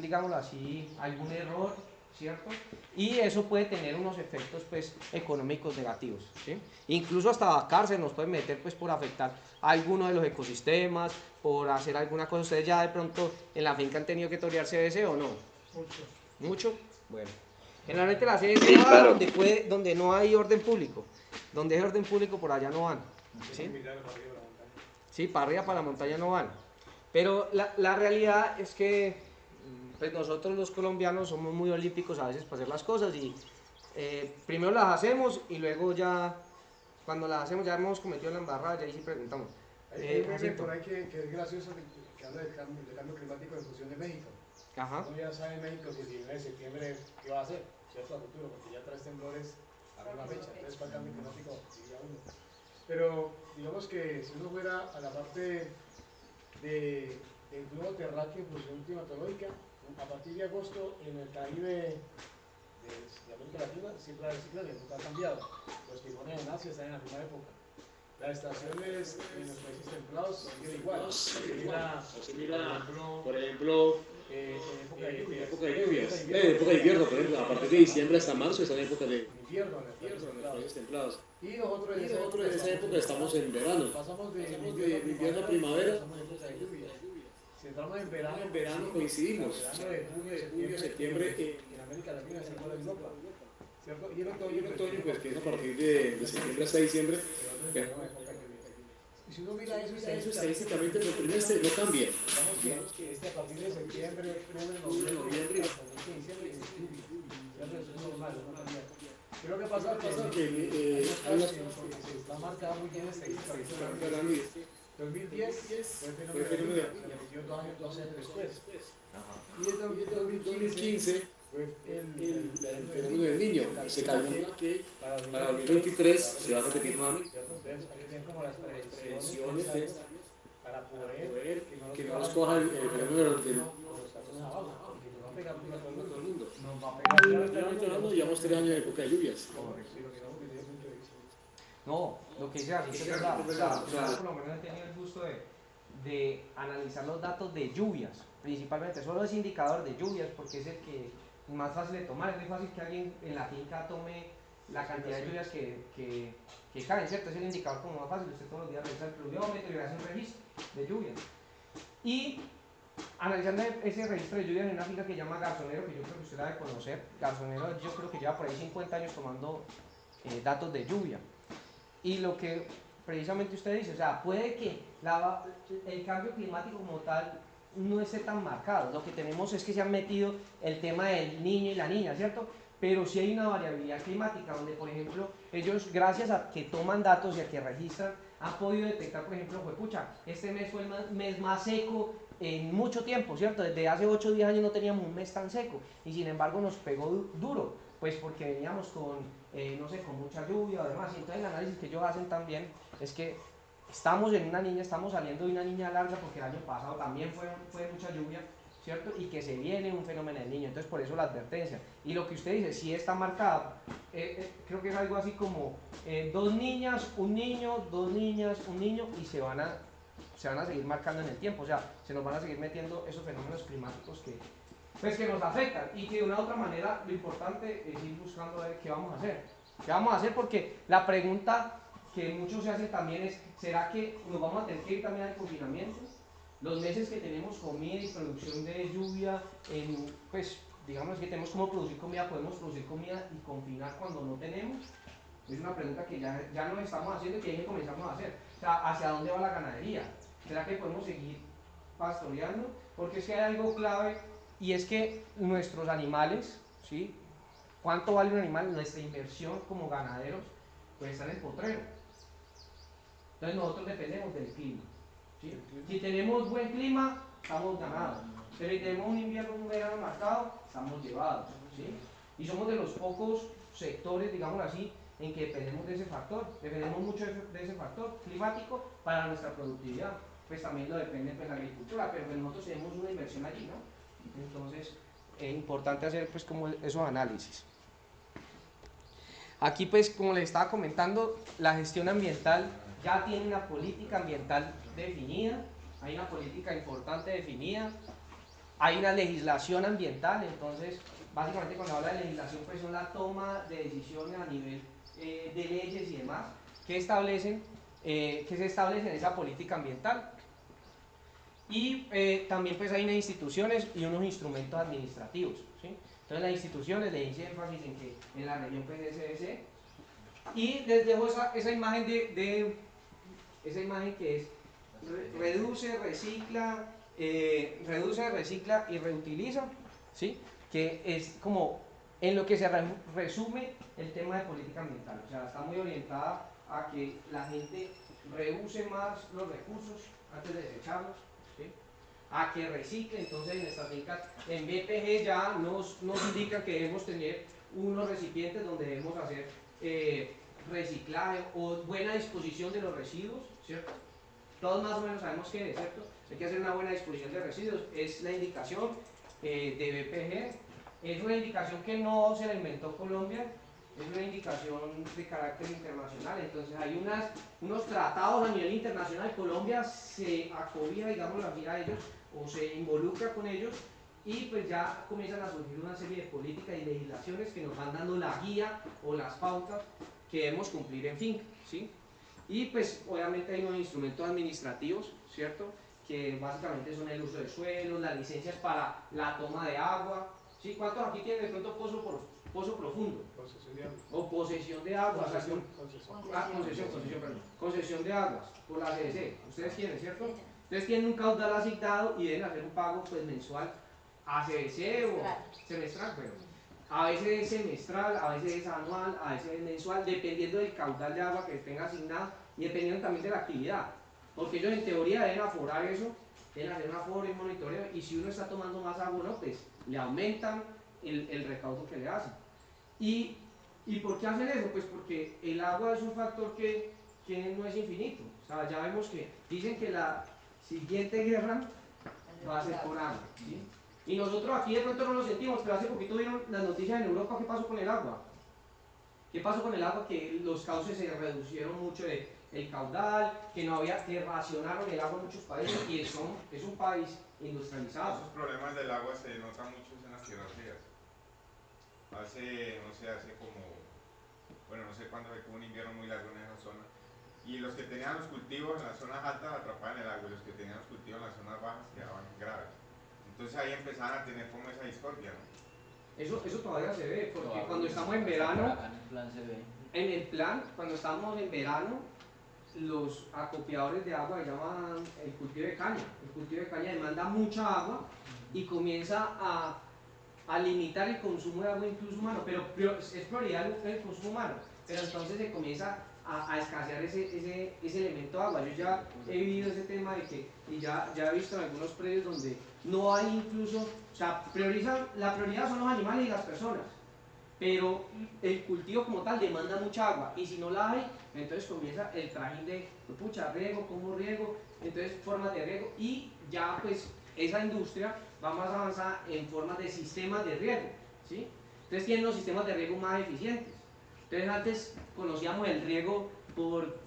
digámoslo así, algún error, ¿cierto? Y eso puede tener unos efectos, pues, económicos negativos, ¿sí? Incluso hasta la cárcel nos pueden meter, pues, por afectar a alguno de los ecosistemas, por hacer alguna cosa. ¿Ustedes ya de pronto en la finca han tenido que torear CBC o no? Mucho. ¿Mucho? Bueno. Generalmente la CBC Sí, va claro. donde no hay orden público. Donde hay orden público, por allá no van, ¿sí? Sí, para arriba, para la montaña no van. Pero la realidad es que pues nosotros los colombianos somos muy olímpicos a veces para hacer las cosas y primero las hacemos y luego ya, cuando las hacemos ya hemos cometido la embarrada y ahí sí preguntamos. Hay un meme Jacinto. por ahí que es gracioso que habla del cambio climático en función de México. Ajá. Uno ya sabe en México si el 19 de septiembre qué va a hacer, ¿cierto? A futuro, porque ya traes temblores a la misma fecha. Entonces, para el cambio climático diría uno. Pero digamos que si uno fuera a la parte del globo terráqueo en función climatológica, a partir de agosto en el Caribe de América Latina siempre hay ciclones, nunca ha cambiado. Los tifones en Asia están en la misma época. Las estaciones en los países templados siguen igual. Se mira, Por ejemplo, en época de lluvias. Época de invierno, por ejemplo, a partir de diciembre hasta marzo están en época de invierno en los países templados. Y nosotros En esa época estamos en verano. pasamos de invierno a primavera. pasamos en época de lluvia. Si entramos en verano, Coincidimos. verano de junio, septiembre, en América Latina, es igual en Europa. ¿Cierto? Y en en otoño, pues que es a partir de septiembre hasta diciembre. Y si uno mira eso, Eso estadísticamente por trimestre no cambia. digamos que a partir de septiembre, octubre, noviembre, hasta el 15 de diciembre es lluvia. ¿Cierto? Eso es normal, no cambia. Pero ¿qué pasa? Que hay unas Se está marcada muy bien estadísticamente. 2010 fue el fenómeno de se repitió 2 años después. Y en 2015 fue el fenómeno del niño. Se calcula que para 2023 se va a repetir nuevamente. Entonces, hay que tener como las predicciones para poder Que no nos coja el fenómeno del mundo. Realmente hablando, llevamos 3 años de época de lluvias. No, lo que dice Jacinto es verdad. O sea, yo por lo menos he tenido el gusto de analizar los datos de lluvias, principalmente. Solo es indicador de lluvias porque es el que es más fácil de tomar. Es muy fácil que alguien en la finca tome la cantidad de lluvias que caen, ¿cierto? Es el indicador como más fácil. Usted todos los días revisa el pluviómetro y hace un registro de lluvias. Y analizando ese registro de lluvias en una finca que se llama Garzonero, que yo creo que usted la debe conocer. Garzonero yo creo que lleva por ahí 50 años tomando datos de lluvia. Y lo que precisamente usted dice, o sea, puede que el cambio climático como tal no esté tan marcado. Lo que tenemos es que se han metido el tema del niño y la niña, ¿cierto? Pero sí hay una variabilidad climática donde, por ejemplo, ellos, gracias a que toman datos y a que registran, han podido detectar, por ejemplo, pucha, este mes fue el mes más seco en mucho tiempo, ¿cierto? Desde hace 8 o 10 años no teníamos un mes tan seco y sin embargo nos pegó duro, pues porque veníamos con, no sé, con mucha lluvia o demás. Y entonces el análisis que ellos hacen también es que estamos saliendo de una niña larga porque el año pasado también fue mucha lluvia, ¿cierto? Y que se viene un fenómeno del niño, entonces por eso la advertencia. Y lo que usted dice, sí está marcado, creo que es algo así como 2 niñas, un niño, 2 niñas, un niño, y se van a seguir marcando en el tiempo, o sea, se nos van a seguir metiendo esos fenómenos climáticos que nos afectan, y que de una u otra manera lo importante es ir buscando a ver qué vamos a hacer. ¿Qué vamos a hacer? Porque la pregunta que muchos se hacen también es, ¿será que nos vamos a tener que ir también al confinamiento? Los meses que tenemos comida y producción de lluvia, pues digamos que tenemos cómo producir comida, podemos producir comida y confinar cuando no tenemos. Es una pregunta que ya no estamos haciendo y que comenzamos a hacer. O sea, ¿hacia dónde va la ganadería? ¿Será que podemos seguir pastoreando? Porque es que hay algo clave y es que nuestros animales, ¿sí? ¿Cuánto vale un animal? Nuestra inversión como ganaderos puede estar en potrero. Entonces nosotros dependemos del clima, ¿sí? Si tenemos buen clima, estamos ganados. Pero si tenemos un invierno, un verano marcado, estamos llevados, ¿sí? Y somos de los pocos sectores, digamos así, en que dependemos de ese factor, dependemos mucho de ese factor climático para nuestra productividad. Pues también lo depende pues, la agricultura, pero pues nosotros tenemos una inversión allí, ¿no? Entonces es importante hacer pues como esos análisis. Aquí pues como les estaba comentando, la gestión ambiental ya tiene una política ambiental definida, hay una política importante definida, hay una legislación ambiental, entonces básicamente cuando habla de legislación pues son la toma de decisiones a nivel de leyes y demás que establecen, que se establecen en esa política ambiental. Y también pues hay unas instituciones y unos instrumentos administrativos, ¿sí? Entonces las instituciones le hice énfasis en que en la región pues SBC y les dejo esa imagen esa imagen que es reduce, recicla y reutiliza, ¿sí? Que es como en lo que se resume el tema de política ambiental, o sea, está muy orientada a que la gente reuse más los recursos antes de desecharlos, ¿sí? A que recicle, entonces en nuestras fincas, en BPG ya nos indica que debemos tener unos recipientes donde debemos hacer reciclaje o buena disposición de los residuos, ¿cierto? Todos más o menos sabemos que es, ¿cierto? Hay que hacer una buena disposición de residuos, es la indicación de BPG, es una indicación que no se la inventó Colombia, es una indicación de carácter internacional, entonces hay unos tratados a nivel internacional, Colombia se acobija, digamos, a ellos, o se involucra con ellos, y pues ya comienzan a surgir una serie de políticas y legislaciones que nos van dando la guía o las pautas que debemos cumplir en finca, ¿sí? Y pues obviamente hay unos instrumentos administrativos, ¿cierto? Que básicamente son el uso de suelos, las licencias para la toma de agua, ¿sí? ¿Cuántos aquí tienen de pronto pozo profundo? Concesión de agua. O posesión de aguas. Concesión de aguas por la CDC. Ustedes tienen, ¿cierto? Ustedes tienen un caudal asignado y deben hacer un pago pues mensual a CDC o semestral, bueno. A veces es semestral, a veces es anual, a veces es mensual, dependiendo del caudal de agua que tenga asignado y dependiendo también de la actividad. Porque ellos en teoría deben aforar eso, deben hacer un aforo y un monitoreo, y si uno está tomando más agua, no, pues le aumentan el recaudo que le hacen. ¿Y por qué hacen eso? Pues porque el agua es un factor que no es infinito. O sea, ya vemos que dicen que la siguiente guerra va a ser por agua, ¿sí? Y nosotros aquí de pronto no lo sentimos, pero hace poquito vieron las noticias en Europa. ¿Qué pasó con el agua? ¿Qué pasó con el agua? Que los cauces se reducieron mucho el caudal, que racionaron el agua en muchos países, y es un país industrializado. Esos problemas del agua se notan mucho en las tierras frías. Hace como, bueno, no sé cuándo fue, como un invierno muy largo en esa zona. Y los que tenían los cultivos en las zonas altas atrapaban el agua, y los que tenían los cultivos en las zonas bajas quedaban graves. Entonces ahí empezaban a tener como esa discordia, ¿no? Eso todavía se ve, porque cuando estamos en verano, en el plan, cuando estamos en verano, los acopiadores de agua que llaman el cultivo de caña. El cultivo de caña demanda mucha agua y comienza a limitar el consumo de agua incluso humano, pero es prioridad el consumo humano, pero entonces se comienza a escasear ese elemento agua. Yo ya he vivido ese tema de que, y ya he visto en algunos predios donde no hay incluso, o sea, la prioridad son los animales y las personas, pero el cultivo como tal demanda mucha agua, y si no la hay, entonces comienza el trajín de, pucha, riego, ¿cómo riego? Entonces formas de riego, y ya pues esa industria va más avanzada en formas de sistemas de riego, ¿sí? Entonces tienen los sistemas de riego más eficientes. Entonces antes conocíamos el riego por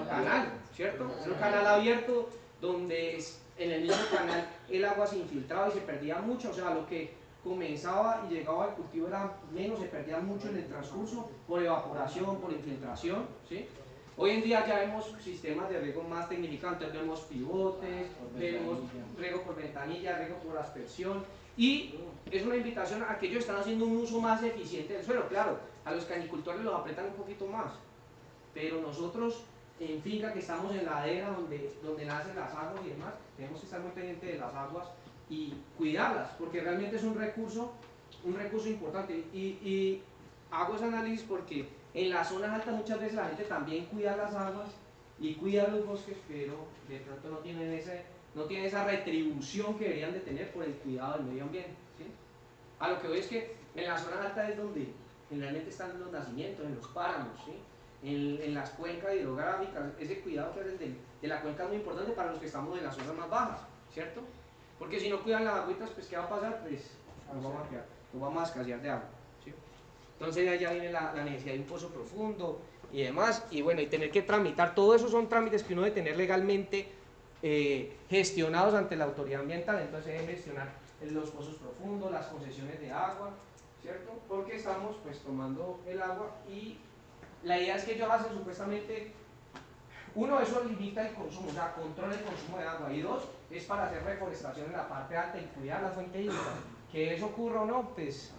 canal, ¿cierto? Es un canal abierto donde en el mismo canal el agua se infiltraba y se perdía mucho, o sea, lo que comenzaba y llegaba al cultivo era menos, se perdía mucho en el transcurso por evaporación, por infiltración, ¿sí? Hoy en día ya vemos sistemas de riego más tecnificados, vemos pivotes, vemos riego por ventanilla, riego por aspersión, Y es una invitación a que ellos están haciendo un uso más eficiente del suelo. Claro, a los canicultores los apretan un poquito más, pero nosotros en finca que estamos en la ladera donde nacen las aguas y demás, tenemos que estar muy pendientes de las aguas y cuidarlas, porque realmente es un recurso importante. Y hago ese análisis porque en las zonas altas muchas veces la gente también cuida las aguas y cuida los bosques, pero de pronto no tienen esa retribución que deberían de tener por el cuidado del medio ambiente, ¿sí? A lo que voy es que en las zonas altas es donde generalmente están los nacimientos, en los páramos, ¿sí? En las cuencas hidrográficas, ese cuidado que es de la cuenca es muy importante para los que estamos en las zonas más bajas, ¿cierto? Porque si no cuidan las agüitas, pues ¿qué va a pasar? Pues nos vamos a escasear de agua, ¿sí? Entonces allá viene la necesidad de un pozo profundo y demás, y bueno, y tener que tramitar, todo eso son trámites que uno debe tener legalmente gestionados ante la autoridad ambiental. Entonces debe gestionar los pozos profundos, las concesiones de agua, ¿cierto? Porque estamos pues tomando el agua y la idea es que ellos hacen supuestamente, uno, eso limita el consumo, o sea, controla el consumo de agua, y dos, es para hacer reforestación en la parte alta y cuidar la fuente hídrica. Que eso ocurra o no, pues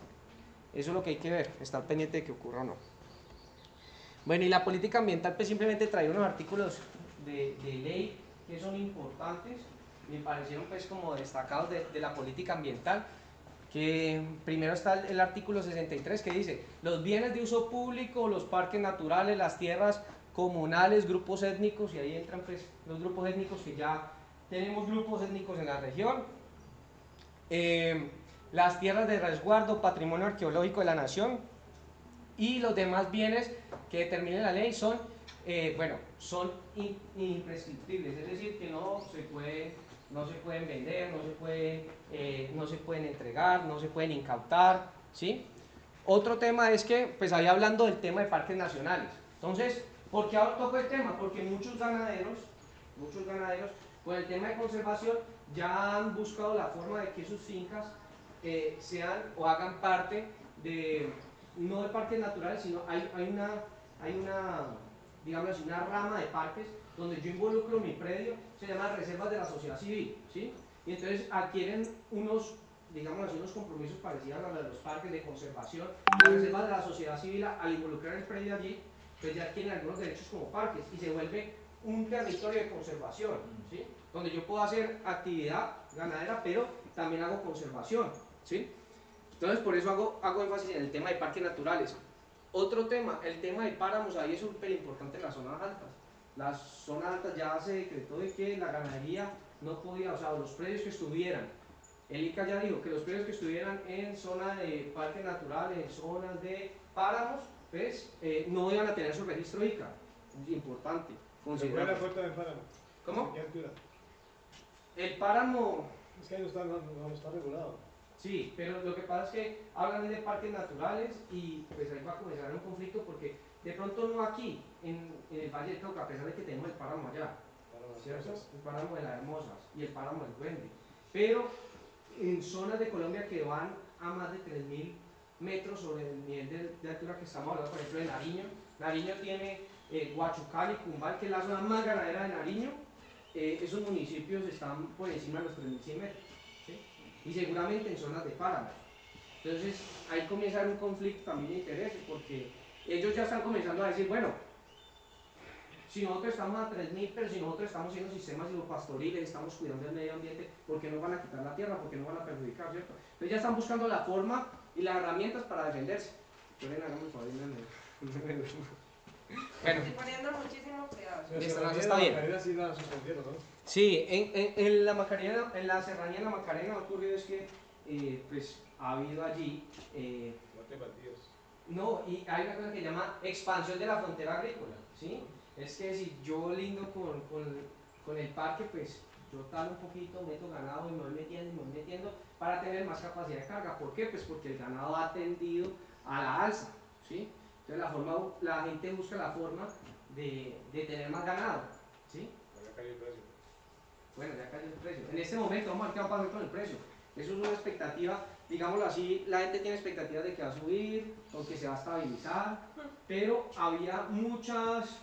eso es lo que hay que ver, estar pendiente de que ocurra o no. Bueno, y la política ambiental, pues simplemente trae unos artículos de ley que son importantes, me parecieron pues como destacados de la política ambiental, que primero está el artículo 63 que dice: los bienes de uso público, los parques naturales, las tierras comunales, grupos étnicos, y ahí entran pues los grupos étnicos, que ya tenemos grupos étnicos en la región, las tierras de resguardo, patrimonio arqueológico de la nación, y los demás bienes que determine la ley son, son imprescriptibles, es decir, que no se pueden vender, no se pueden entregar, no se pueden incautar, ¿sí? Otro tema es que, pues ahí hablando del tema de parques nacionales, entonces, ¿por qué ahora toco el tema? Porque muchos ganaderos, con el tema de conservación, ya han buscado la forma de que sus fincas sean o hagan parte de, no de parques naturales, sino hay una, digamos así, una rama de parques donde yo involucro mi predio, se llama reservas de la sociedad civil, ¿sí? Y entonces adquieren unos, digamos así, unos compromisos parecidos a los de los parques de conservación. Las reservas de la sociedad civil, al involucrar el predio allí, pues ya adquieren algunos derechos como parques y se vuelve un territorio de conservación, ¿sí? Donde yo puedo hacer actividad ganadera, pero también hago conservación, ¿sí? Entonces por eso hago énfasis en el tema de parques naturales. Otro tema, el tema de páramos, ahí es súper importante en las zonas altas. Las zonas altas ya se decretó de que la ganadería no podía, o sea, los predios que estuvieran, el ICA ya dijo que los predios que estuvieran en zonas de parques naturales, en zonas de páramos, pues no iban a tener su registro ICA. Es importante. ¿Cuál es la foto del páramo? ¿Cómo? ¿Qué altura? El páramo... Es que ahí no está regulado. Sí, pero lo que pasa es que hablan de parques naturales y pues ahí va a comenzar un conflicto, porque de pronto no aquí, en el Valle del Cauca, a pesar de que tenemos el páramo allá, ¿cierto? El páramo de las Hermosas y el páramo del Duende, pero en zonas de Colombia que van a más de 3.000 metros sobre el nivel de altura que estamos hablando, por ejemplo de Nariño. Nariño tiene Guachucal y Cumbal, que es la zona más ganadera de Nariño. Esos municipios están por encima de los 3.100 metros, ¿sí? Y seguramente en zonas de páramos. Entonces ahí comienza a haber un conflicto también de intereses, porque ellos ya están comenzando a decir, bueno, si nosotros estamos a 3.000, pero si nosotros estamos haciendo sistemas silvopastoriles, estamos cuidando el medio ambiente, ¿por qué nos van a quitar la tierra? ¿Por qué nos van a perjudicar? ¿Cierto? Entonces ya están buscando la forma y las herramientas para defenderse. Bueno, Estoy poniendo muchísimo cuidado. Está bien. Sí, la suspendieron, ¿no? Sí, en la Macarena, en la serranía de la Macarena, lo ocurrido es que pues ha habido allí no, y hay una cosa que se llama expansión de la frontera agrícola, ¿sí? Es que si yo lindo con el parque, pues yo talo un poquito, meto ganado y me voy metiendo para tener más capacidad de carga. ¿Por qué? Pues porque el ganado ha tendido a la alza, ¿sí? Entonces la gente busca la forma de tener más ganado, ¿sí? Ya cayó el precio. Bueno, ya cayó el precio. En este momento vamos a ver qué va a pasar con el precio. Eso es una expectativa, digámoslo así, la gente tiene expectativas de que va a subir o que se va a estabilizar, pero había muchas,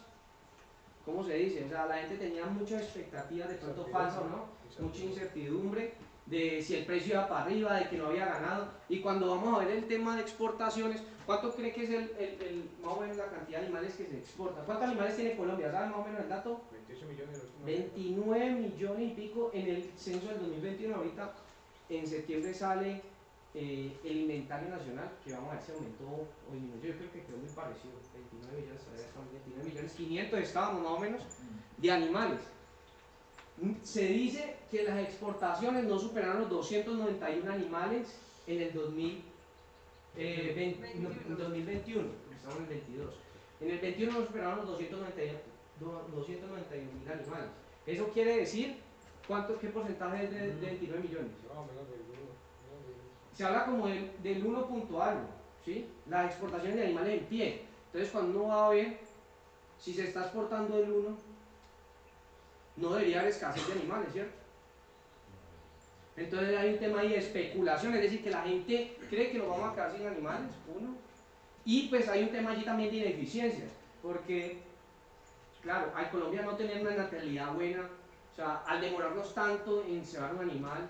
¿cómo se dice? O sea, la gente tenía muchas expectativas, de pronto falsas o no, mucha incertidumbre, de si el precio iba para arriba, de que no había ganado. Y cuando vamos a ver el tema de exportaciones, ¿cuánto cree que es más o menos la cantidad de animales que se exporta? ¿Cuántos animales tiene Colombia? ¿Sabe más o menos el dato? 28 millones. 29 millones y pico en el censo del 2021. Ahorita en septiembre sale el inventario nacional, que vamos a ver si aumentó o disminuyó. Yo creo que quedó muy parecido, 29 millones, todavía estamos 29 millones 500 estábamos más o menos de animales. Se dice que las exportaciones no superaron los 291 animales en el 2021, estamos en el 22. En el 21 no superaron los 291 mil animales. Eso quiere decir, ¿qué porcentaje es de 29 millones? Se habla como del 1 punto algo, ¿sí? Las exportaciones de animales en pie. Entonces, cuando uno va a ver si se está exportando el 1, no debería haber escasez de animales, ¿cierto? Entonces hay un tema ahí de especulación, es decir, que la gente cree que nos vamos a quedar sin animales, uno. Y pues hay un tema allí también de ineficiencias, porque, claro, al Colombia no tener una natalidad buena, o sea, al demorarnos tanto en cebar un animal,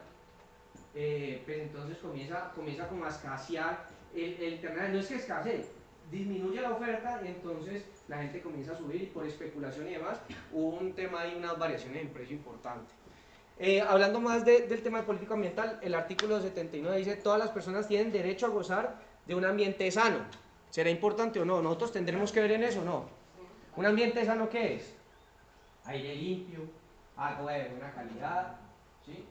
pues entonces comienza como a escasear el ternario. No es que escasee, disminuye la oferta y entonces la gente comienza a subir y por especulación y demás hubo un tema ahí, unas variaciones en precio importantes. Hablando más del tema de política ambiental, el artículo 79 dice: todas las personas tienen derecho a gozar de un ambiente sano. ¿Será importante o no? Nosotros tendremos que ver en eso, ¿no? ¿Un ambiente sano qué es? Aire limpio, agua de buena calidad, ¿sí?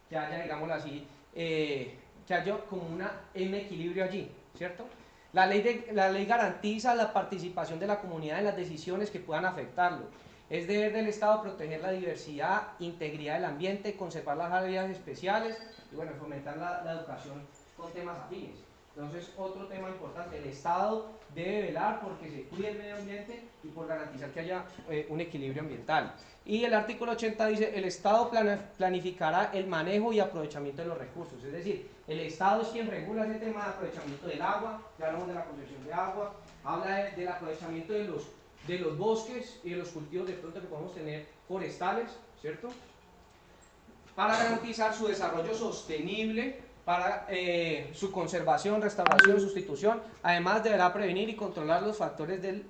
Que haya, digámoslo así, que haya como un equilibrio allí, ¿cierto? La ley garantiza la participación de la comunidad en las decisiones que puedan afectarlo. Es deber del Estado proteger la diversidad, integridad del ambiente, conservar las áreas especiales y bueno, fomentar la educación con temas afines. Entonces, otro tema importante, el Estado debe velar porque se cuide el medio ambiente y por garantizar que haya un equilibrio ambiental. Y el artículo 80 dice: el Estado planificará el manejo y aprovechamiento de los recursos. Es decir, el Estado es quien regula ese tema de aprovechamiento del agua, ya hablamos de la concepción de agua, habla del aprovechamiento de los bosques y de los cultivos de pronto que podemos tener forestales, ¿cierto? Para garantizar su desarrollo sostenible, para su conservación, restauración, sustitución. Además deberá prevenir y controlar los factores del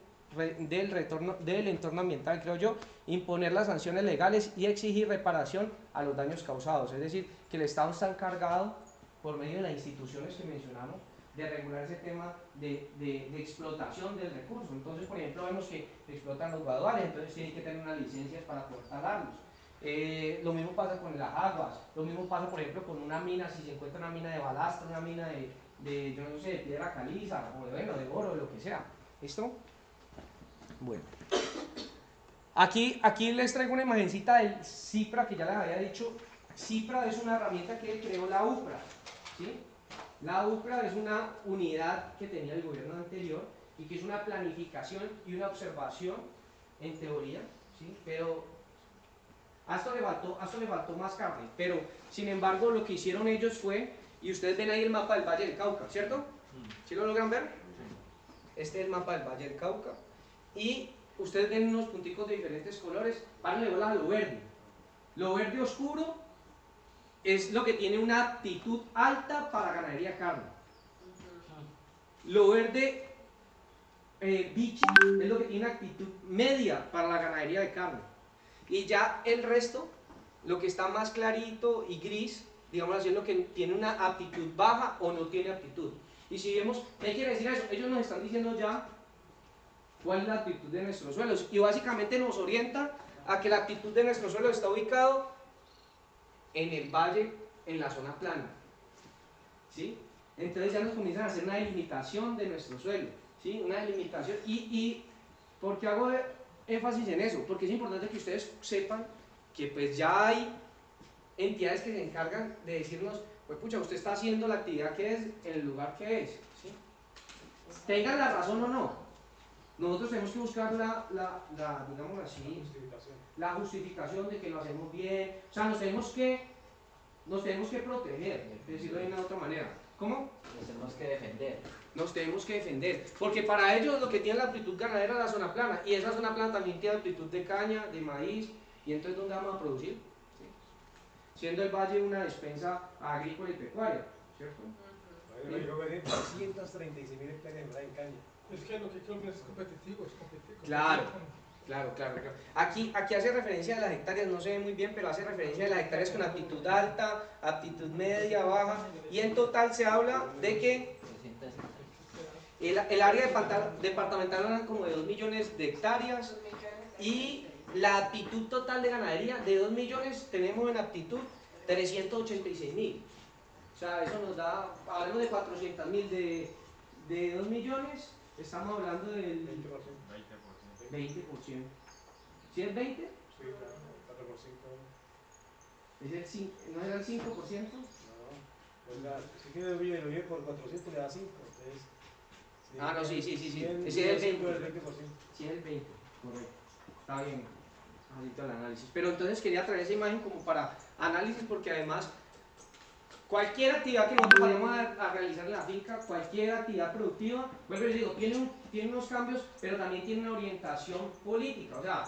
entorno ambiental, creo yo, imponer las sanciones legales y exigir reparación a los daños causados. Es decir, que el Estado está encargado, por medio de las instituciones que mencionamos, de regular ese tema de explotación del recurso. Entonces, por ejemplo, vemos que explotan los guaduales, entonces tienen que tener unas licencias para poder talarlos. Lo mismo pasa con las aguas, lo mismo pasa, por ejemplo, con una mina. Si se encuentra una mina de balastro, una mina yo no sé, de piedra caliza, o de oro, de lo que sea. ¿Listo? Bueno. Aquí les traigo una imagencita del CIPRA, que ya les había dicho. CIPRA es una herramienta que creó la UPRA, ¿sí? La UPRA es una unidad que tenía el gobierno anterior y que es una planificación y una observación en teoría, ¿sí? Pero a esto le faltó más carne, pero sin embargo lo que hicieron ellos fue, y ustedes ven ahí el mapa del Valle del Cauca, ¿cierto? ¿Sí lo logran ver? Este es el mapa del Valle del Cauca, y ustedes ven unos punticos de diferentes colores. Párenle bolas a lo verde. Lo verde oscuro es lo que tiene una aptitud alta para ganadería carne. Lo verde bichi es lo que tiene una actitud media para la ganadería de carne. Y ya el resto, lo que está más clarito y gris, digamos así, es lo que tiene una aptitud baja o no tiene aptitud. Y si vemos, ¿qué quiere decir eso? Ellos nos están diciendo ya cuál es la aptitud de nuestros suelos, y básicamente nos orienta a que la aptitud de nuestro suelo está ubicado en el valle, en la zona plana, ¿sí? Entonces ya nos comienzan a hacer una delimitación de nuestro suelo, ¿sí? Una delimitación, y ¿por qué hago énfasis en eso? Porque es importante que ustedes sepan que pues ya hay entidades que se encargan de decirnos: pues pucha, usted está haciendo la actividad que es en el lugar que es, ¿sí? Tengan la razón o no, nosotros tenemos que buscar digamos así, la justificación de que lo hacemos bien. O sea, nos tenemos que proteger, decirlo de una otra manera. ¿Cómo? Nos tenemos que defender. Nos tenemos que defender, porque para ellos lo que tiene la aptitud ganadera es la zona plana, y esa zona plana también tiene aptitud de caña, de maíz, y entonces ¿dónde vamos a producir? ¿Sí? Siendo el valle una despensa agrícola y pecuaria, ¿cierto? Yo digo que 336.000 hectáreas en caña. Es que lo que Colombia es competitivo, Claro. Aquí hace referencia a las hectáreas, no se ve muy bien, pero hace referencia a las hectáreas con aptitud alta, aptitud media, baja, y en total se habla de que el área departamental eran como de 2 millones de hectáreas, y la aptitud total de ganadería de 2 millones tenemos en aptitud 386.000. O sea, eso nos da, hablamos de 400.000 de 2 millones, estamos hablando del 20%. ¿Sí es 20? Sí, 4 por 5. ¿Es el 5, ¿no era el 5%? No, pues si tiene lo divide por 400 le da 5. Entonces, No, sí. 100, Ese es el 20%. el 20%. Sí, es el 20%, correcto. Está bien, ahorita el análisis. Pero entonces quería traer esa imagen como para análisis, porque además cualquier actividad que nosotros vayamos a realizar en la finca, cualquier actividad productiva, bueno, les digo, tiene unos cambios, pero también tiene una orientación política. O sea,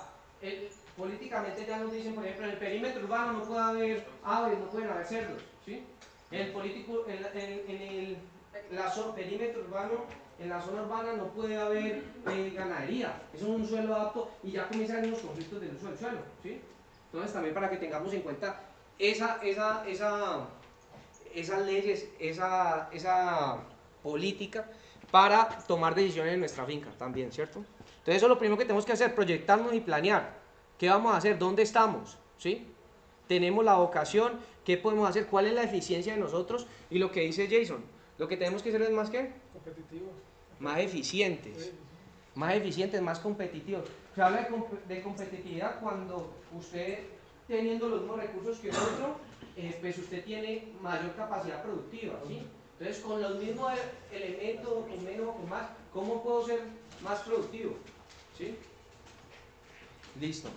políticamente ya nos dicen, por ejemplo, en el perímetro urbano no puede haber aves, no pueden haber cerdos, ¿sí? En el perímetro urbano, en la zona urbana no puede haber ganadería, eso es un suelo apto, y ya comienzan los conflictos del uso del suelo, ¿sí? Entonces también para que tengamos en cuenta esas leyes, esa política para tomar decisiones en nuestra finca también, ¿cierto? Entonces eso es lo primero que tenemos que hacer, proyectarnos y planear. ¿Qué vamos a hacer? ¿Dónde estamos? ¿Sí? Tenemos la vocación, ¿qué podemos hacer? ¿Cuál es la eficiencia de nosotros? Y lo que dice Jason, lo que tenemos que hacer es más ¿qué? competitivos. Más eficientes. Más eficientes, más competitivos. Se habla de competitividad cuando usted, teniendo los mismos recursos que otro, pues usted tiene mayor capacidad productiva, ¿sí? Entonces, con los mismos elementos, con menos o con más, ¿cómo puedo ser más productivo? ¿Sí? Listo.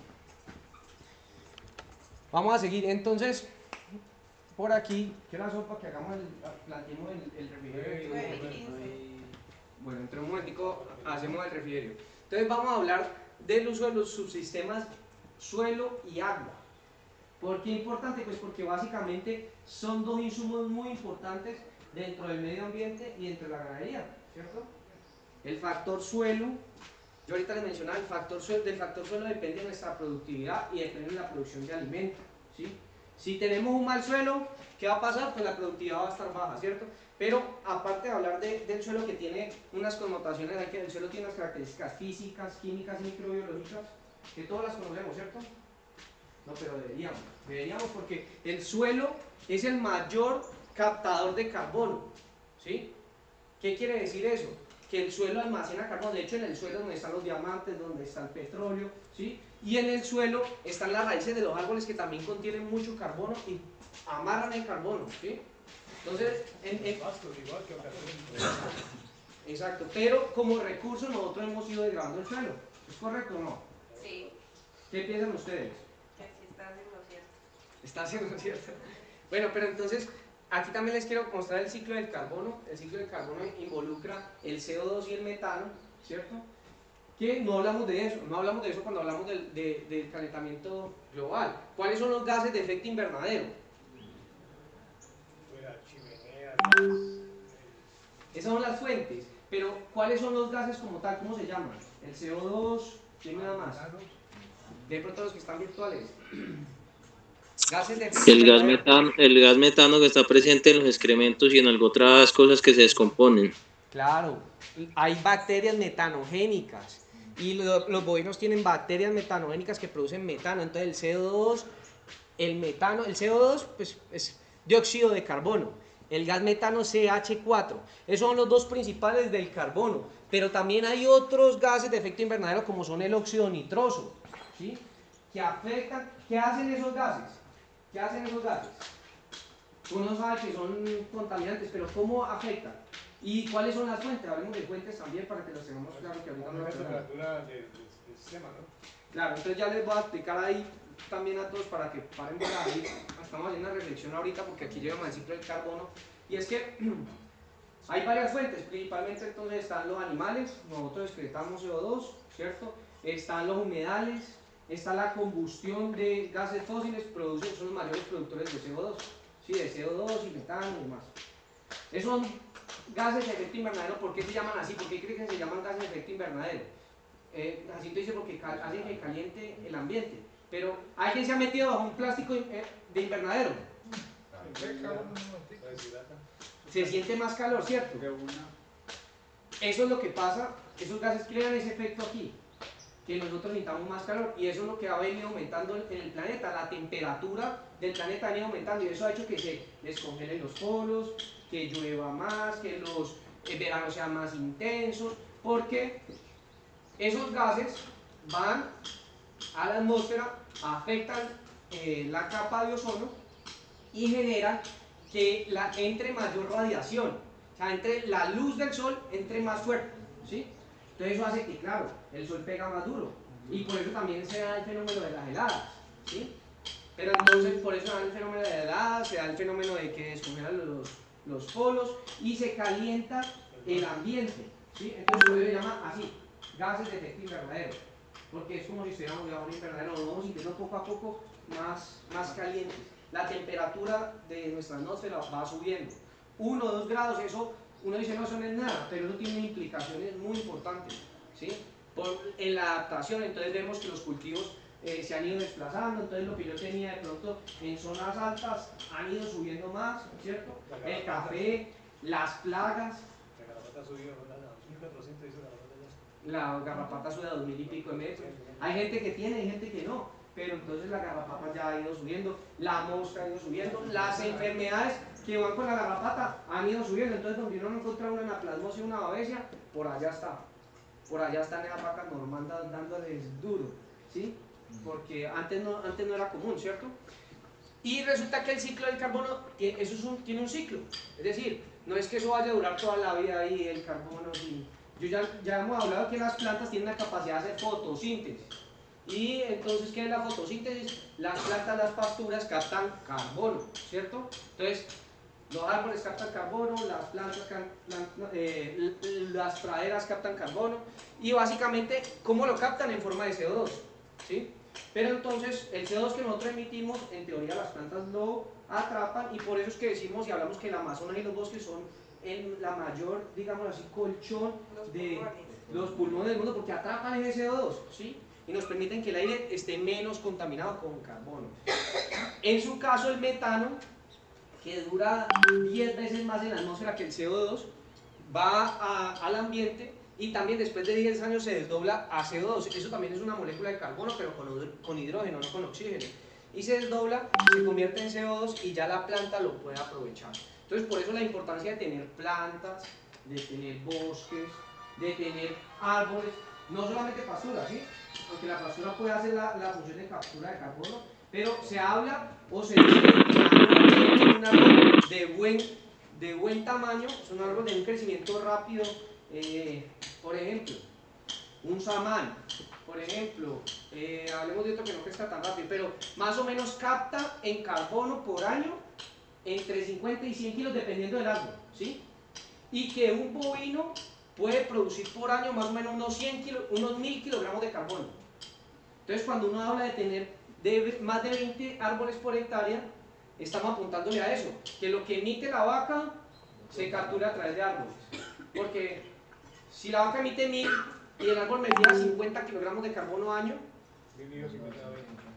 Vamos a seguir, entonces, por aquí, ¿qué hora son para que planteemos el refrigerio? Bueno, entre un momentico hacemos el refrigerio. Entonces vamos a hablar del uso de los subsistemas suelo y agua. ¿Por qué importante? Pues porque básicamente son dos insumos muy importantes dentro del medio ambiente y dentro de la ganadería, ¿cierto? El factor suelo, yo ahorita les mencionaba, del factor suelo depende nuestra productividad y depende de la producción de alimentos, ¿sí? Si tenemos un mal suelo, ¿qué va a pasar? Pues la productividad va a estar baja, ¿cierto? Pero aparte de hablar del suelo, que tiene unas connotaciones, hay que el suelo tiene unas características físicas, químicas y microbiológicas, que todas las conocemos, ¿cierto? No, pero deberíamos porque el suelo es el mayor captador de carbono, ¿sí? ¿Qué quiere decir eso? Que el suelo almacena carbono. De hecho, en el suelo es donde están los diamantes, donde está el petróleo, ¿sí? Y en el suelo están las raíces de los árboles, que también contienen mucho carbono y amarran el carbono, ¿sí? Entonces, exacto, pero como recurso nosotros hemos ido degradando el suelo. ¿Es correcto o no? Sí, ¿Qué piensan ustedes? que sí estás en lo cierto. Está haciendo cierto. Bueno, pero entonces, aquí también les quiero mostrar el ciclo del carbono. El ciclo del carbono involucra el CO2 y el metano, ¿cierto? Que no hablamos de eso, cuando hablamos del calentamiento global. ¿Cuáles son los gases de efecto invernadero? Esas son las fuentes, pero ¿cuáles son los gases como tal? ¿Cómo se llaman? El CO2, ¿quién me da más? De pronto los que están virtuales. Gases de efecto invernadero. El gas metano que está presente en los excrementos y en algunas otras cosas que se descomponen. Claro, hay bacterias metanogénicas y los bovinos tienen bacterias metanogénicas que producen metano. Entonces el CO2, el metano, el CO2 pues, es dióxido de carbono. El gas metano CH4, esos son los dos principales del carbono, pero también hay otros gases de efecto invernadero como son el óxido nitroso, ¿sí? Que afectan. ¿Qué hacen esos gases? ¿Qué hacen esos gases? Uno sabe que son contaminantes, pero ¿cómo afectan? ¿Y cuáles son las fuentes? Hablemos de fuentes también para que los tengamos claro, que ahorita no lo tenemos. La temperatura del sistema, ¿no? Claro, entonces ya les voy a explicar ahí también a todos para que paren por ahí. Estamos haciendo una reflexión ahorita porque aquí llegamos al ciclo del carbono. Y es que hay varias fuentes, principalmente entonces están los animales, nosotros excretamos CO2, ¿cierto? Están los humedales, está la combustión de gases fósiles, son los mayores productores de CO2, ¿sí? De CO2 y metano y demás. Esos son gases de efecto invernadero. ¿Por qué se llaman así? ¿Por qué creen que se llaman gases de efecto invernadero? Jacinto dice porque hacen que caliente el ambiente. Pero ¿alguien se ha metido bajo un plástico de invernadero? Se siente más calor, ¿cierto? Eso es lo que pasa, esos gases crean ese efecto aquí, que nosotros necesitamos más calor, y eso es lo que ha venido aumentando en el planeta. La temperatura del planeta ha venido aumentando y eso ha hecho que se descongelen los polos, que llueva más, que los veranos sean más intensos, porque esos gases van a la atmósfera, afectan la capa de ozono y generan que entre mayor radiación, o sea, entre la luz del sol entre más fuerte, ¿sí? Entonces eso hace que, claro, el sol pega más duro y por eso también se da el fenómeno de las heladas, ¿sí? Pero entonces por eso se da el fenómeno de las heladas, se da el fenómeno de que descongelan los polos y se calienta el ambiente, ¿sí? Entonces por eso se llama así, gases de efecto invernadero, porque es como si estuviéramos debajo de un invernadero, nos vamos sintiendo poco a poco más calientes. La temperatura de nuestra atmósfera va subiendo. 1 o 2 grados, eso uno dice no, eso no es nada, pero eso tiene implicaciones muy importantes, ¿sí? En la adaptación, entonces vemos que los cultivos se han ido desplazando, entonces lo que yo tenía de pronto en zonas altas han ido subiendo más, ¿cierto? El café, las plagas. La garrapata subió a 2.400, dice la La garrapata sube a 2.000 y pico de metros. Hay gente que tiene, hay gente que no, pero entonces la garrapata ya ha ido subiendo, la mosca ha ido subiendo, las enfermedades que van con la garrapata han ido subiendo. Entonces donde uno no encuentra una anaplasmosis y una babesia, por allá están esas vacas normandas dándoles duro, ¿sí? Porque antes no era común, ¿cierto? Y resulta que el ciclo del carbono tiene un ciclo, es decir, no es que eso vaya a durar toda la vida ahí el carbono. ¿Sí? Ya hemos hablado que las plantas tienen la capacidad de hacer fotosíntesis. Y entonces, ¿qué es la fotosíntesis? Las plantas, las pasturas captan carbono, ¿cierto? Entonces, los árboles captan carbono, las plantas, las praderas captan carbono, y básicamente, ¿cómo lo captan? En forma de CO2, ¿sí? Pero entonces, el CO2 que nosotros emitimos, en teoría las plantas lo atrapan, y por eso es que decimos y hablamos que el Amazonas y los bosques son la mayor, digamos así, colchón de los pulmones del mundo, porque atrapan ese CO2, ¿sí? Y nos permiten que el aire esté menos contaminado con carbono. En su caso, el metano, que dura 10 veces más en la atmósfera que el CO2, va al ambiente y también después de 10 años se desdobla a CO2. Eso también es una molécula de carbono, pero con hidrógeno, no con oxígeno. Y se desdobla, se convierte en CO2 y ya la planta lo puede aprovechar. Entonces, por eso la importancia de tener plantas, de tener bosques, de tener árboles, no solamente pasturas, ¿sí? Porque la pastura puede hacer la función de captura de carbono, pero se habla o se dice que un árbol de buen tamaño, es un árbol de un crecimiento rápido, por ejemplo, un samán, por ejemplo, hablemos de otro que no crezca tan rápido, pero más o menos capta en carbono por año entre 50 y 100 kilos dependiendo del árbol, ¿sí? Y que un bovino puede producir por año más o menos unos 1000 kilogramos de carbono. Entonces, cuando uno habla de tener más de 20 árboles por hectárea, estamos apuntándole a eso, que lo que emite la vaca se captura a través de árboles. Porque si la vaca emite 1000 y el árbol me da 50 kilogramos de carbono año,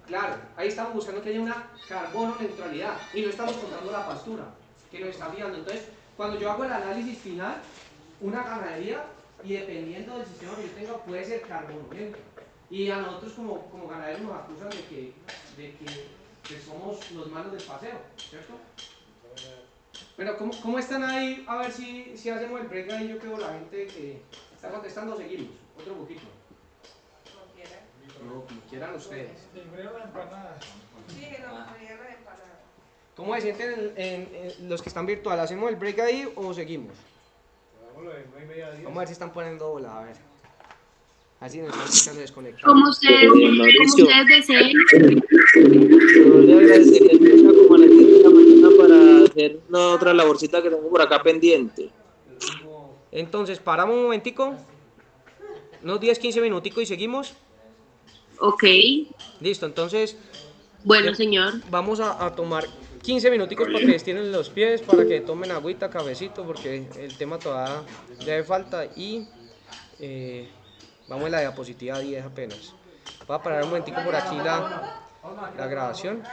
claro, ahí estamos buscando que haya una carbono neutralidad y no estamos contando la pastura que nos está fijando. Entonces, cuando yo hago el análisis final, una ganadería, y dependiendo del sistema que yo tenga, puede ser carbono neutro. Y a nosotros como ganaderos nos acusan de que somos los malos del paseo, ¿cierto? Bueno, ¿cómo están ahí? A ver si hacemos el break ahí. Yo creo la gente que está contestando, seguimos. Otro poquito. Como quieran. No, como quieran ustedes. Primero la empanada. Sí, que nos traían las empanadas. ¿Cómo se sienten en los que están virtual? ¿Hacemos el break ahí o seguimos? Hagámoslo de 9:30 a 10. Vamos a ver si están poniendo bola, a ver. Así nos están escuchando desconectados. Como ustedes deseen. Yo le agradecería mucho como a las 10 de la mañana para hacer una otra laborcita que tengo por acá pendiente. Entonces, paramos un momentico, unos 10-15 minuticos y seguimos. Ok. Listo, entonces Bueno, señor. vamos a tomar 15 minuticos para que estiren los pies, para que tomen agüita, cafecito, porque el tema todavía le falta y vamos a la diapositiva 10 apenas. Voy a parar un momentico por aquí la grabación.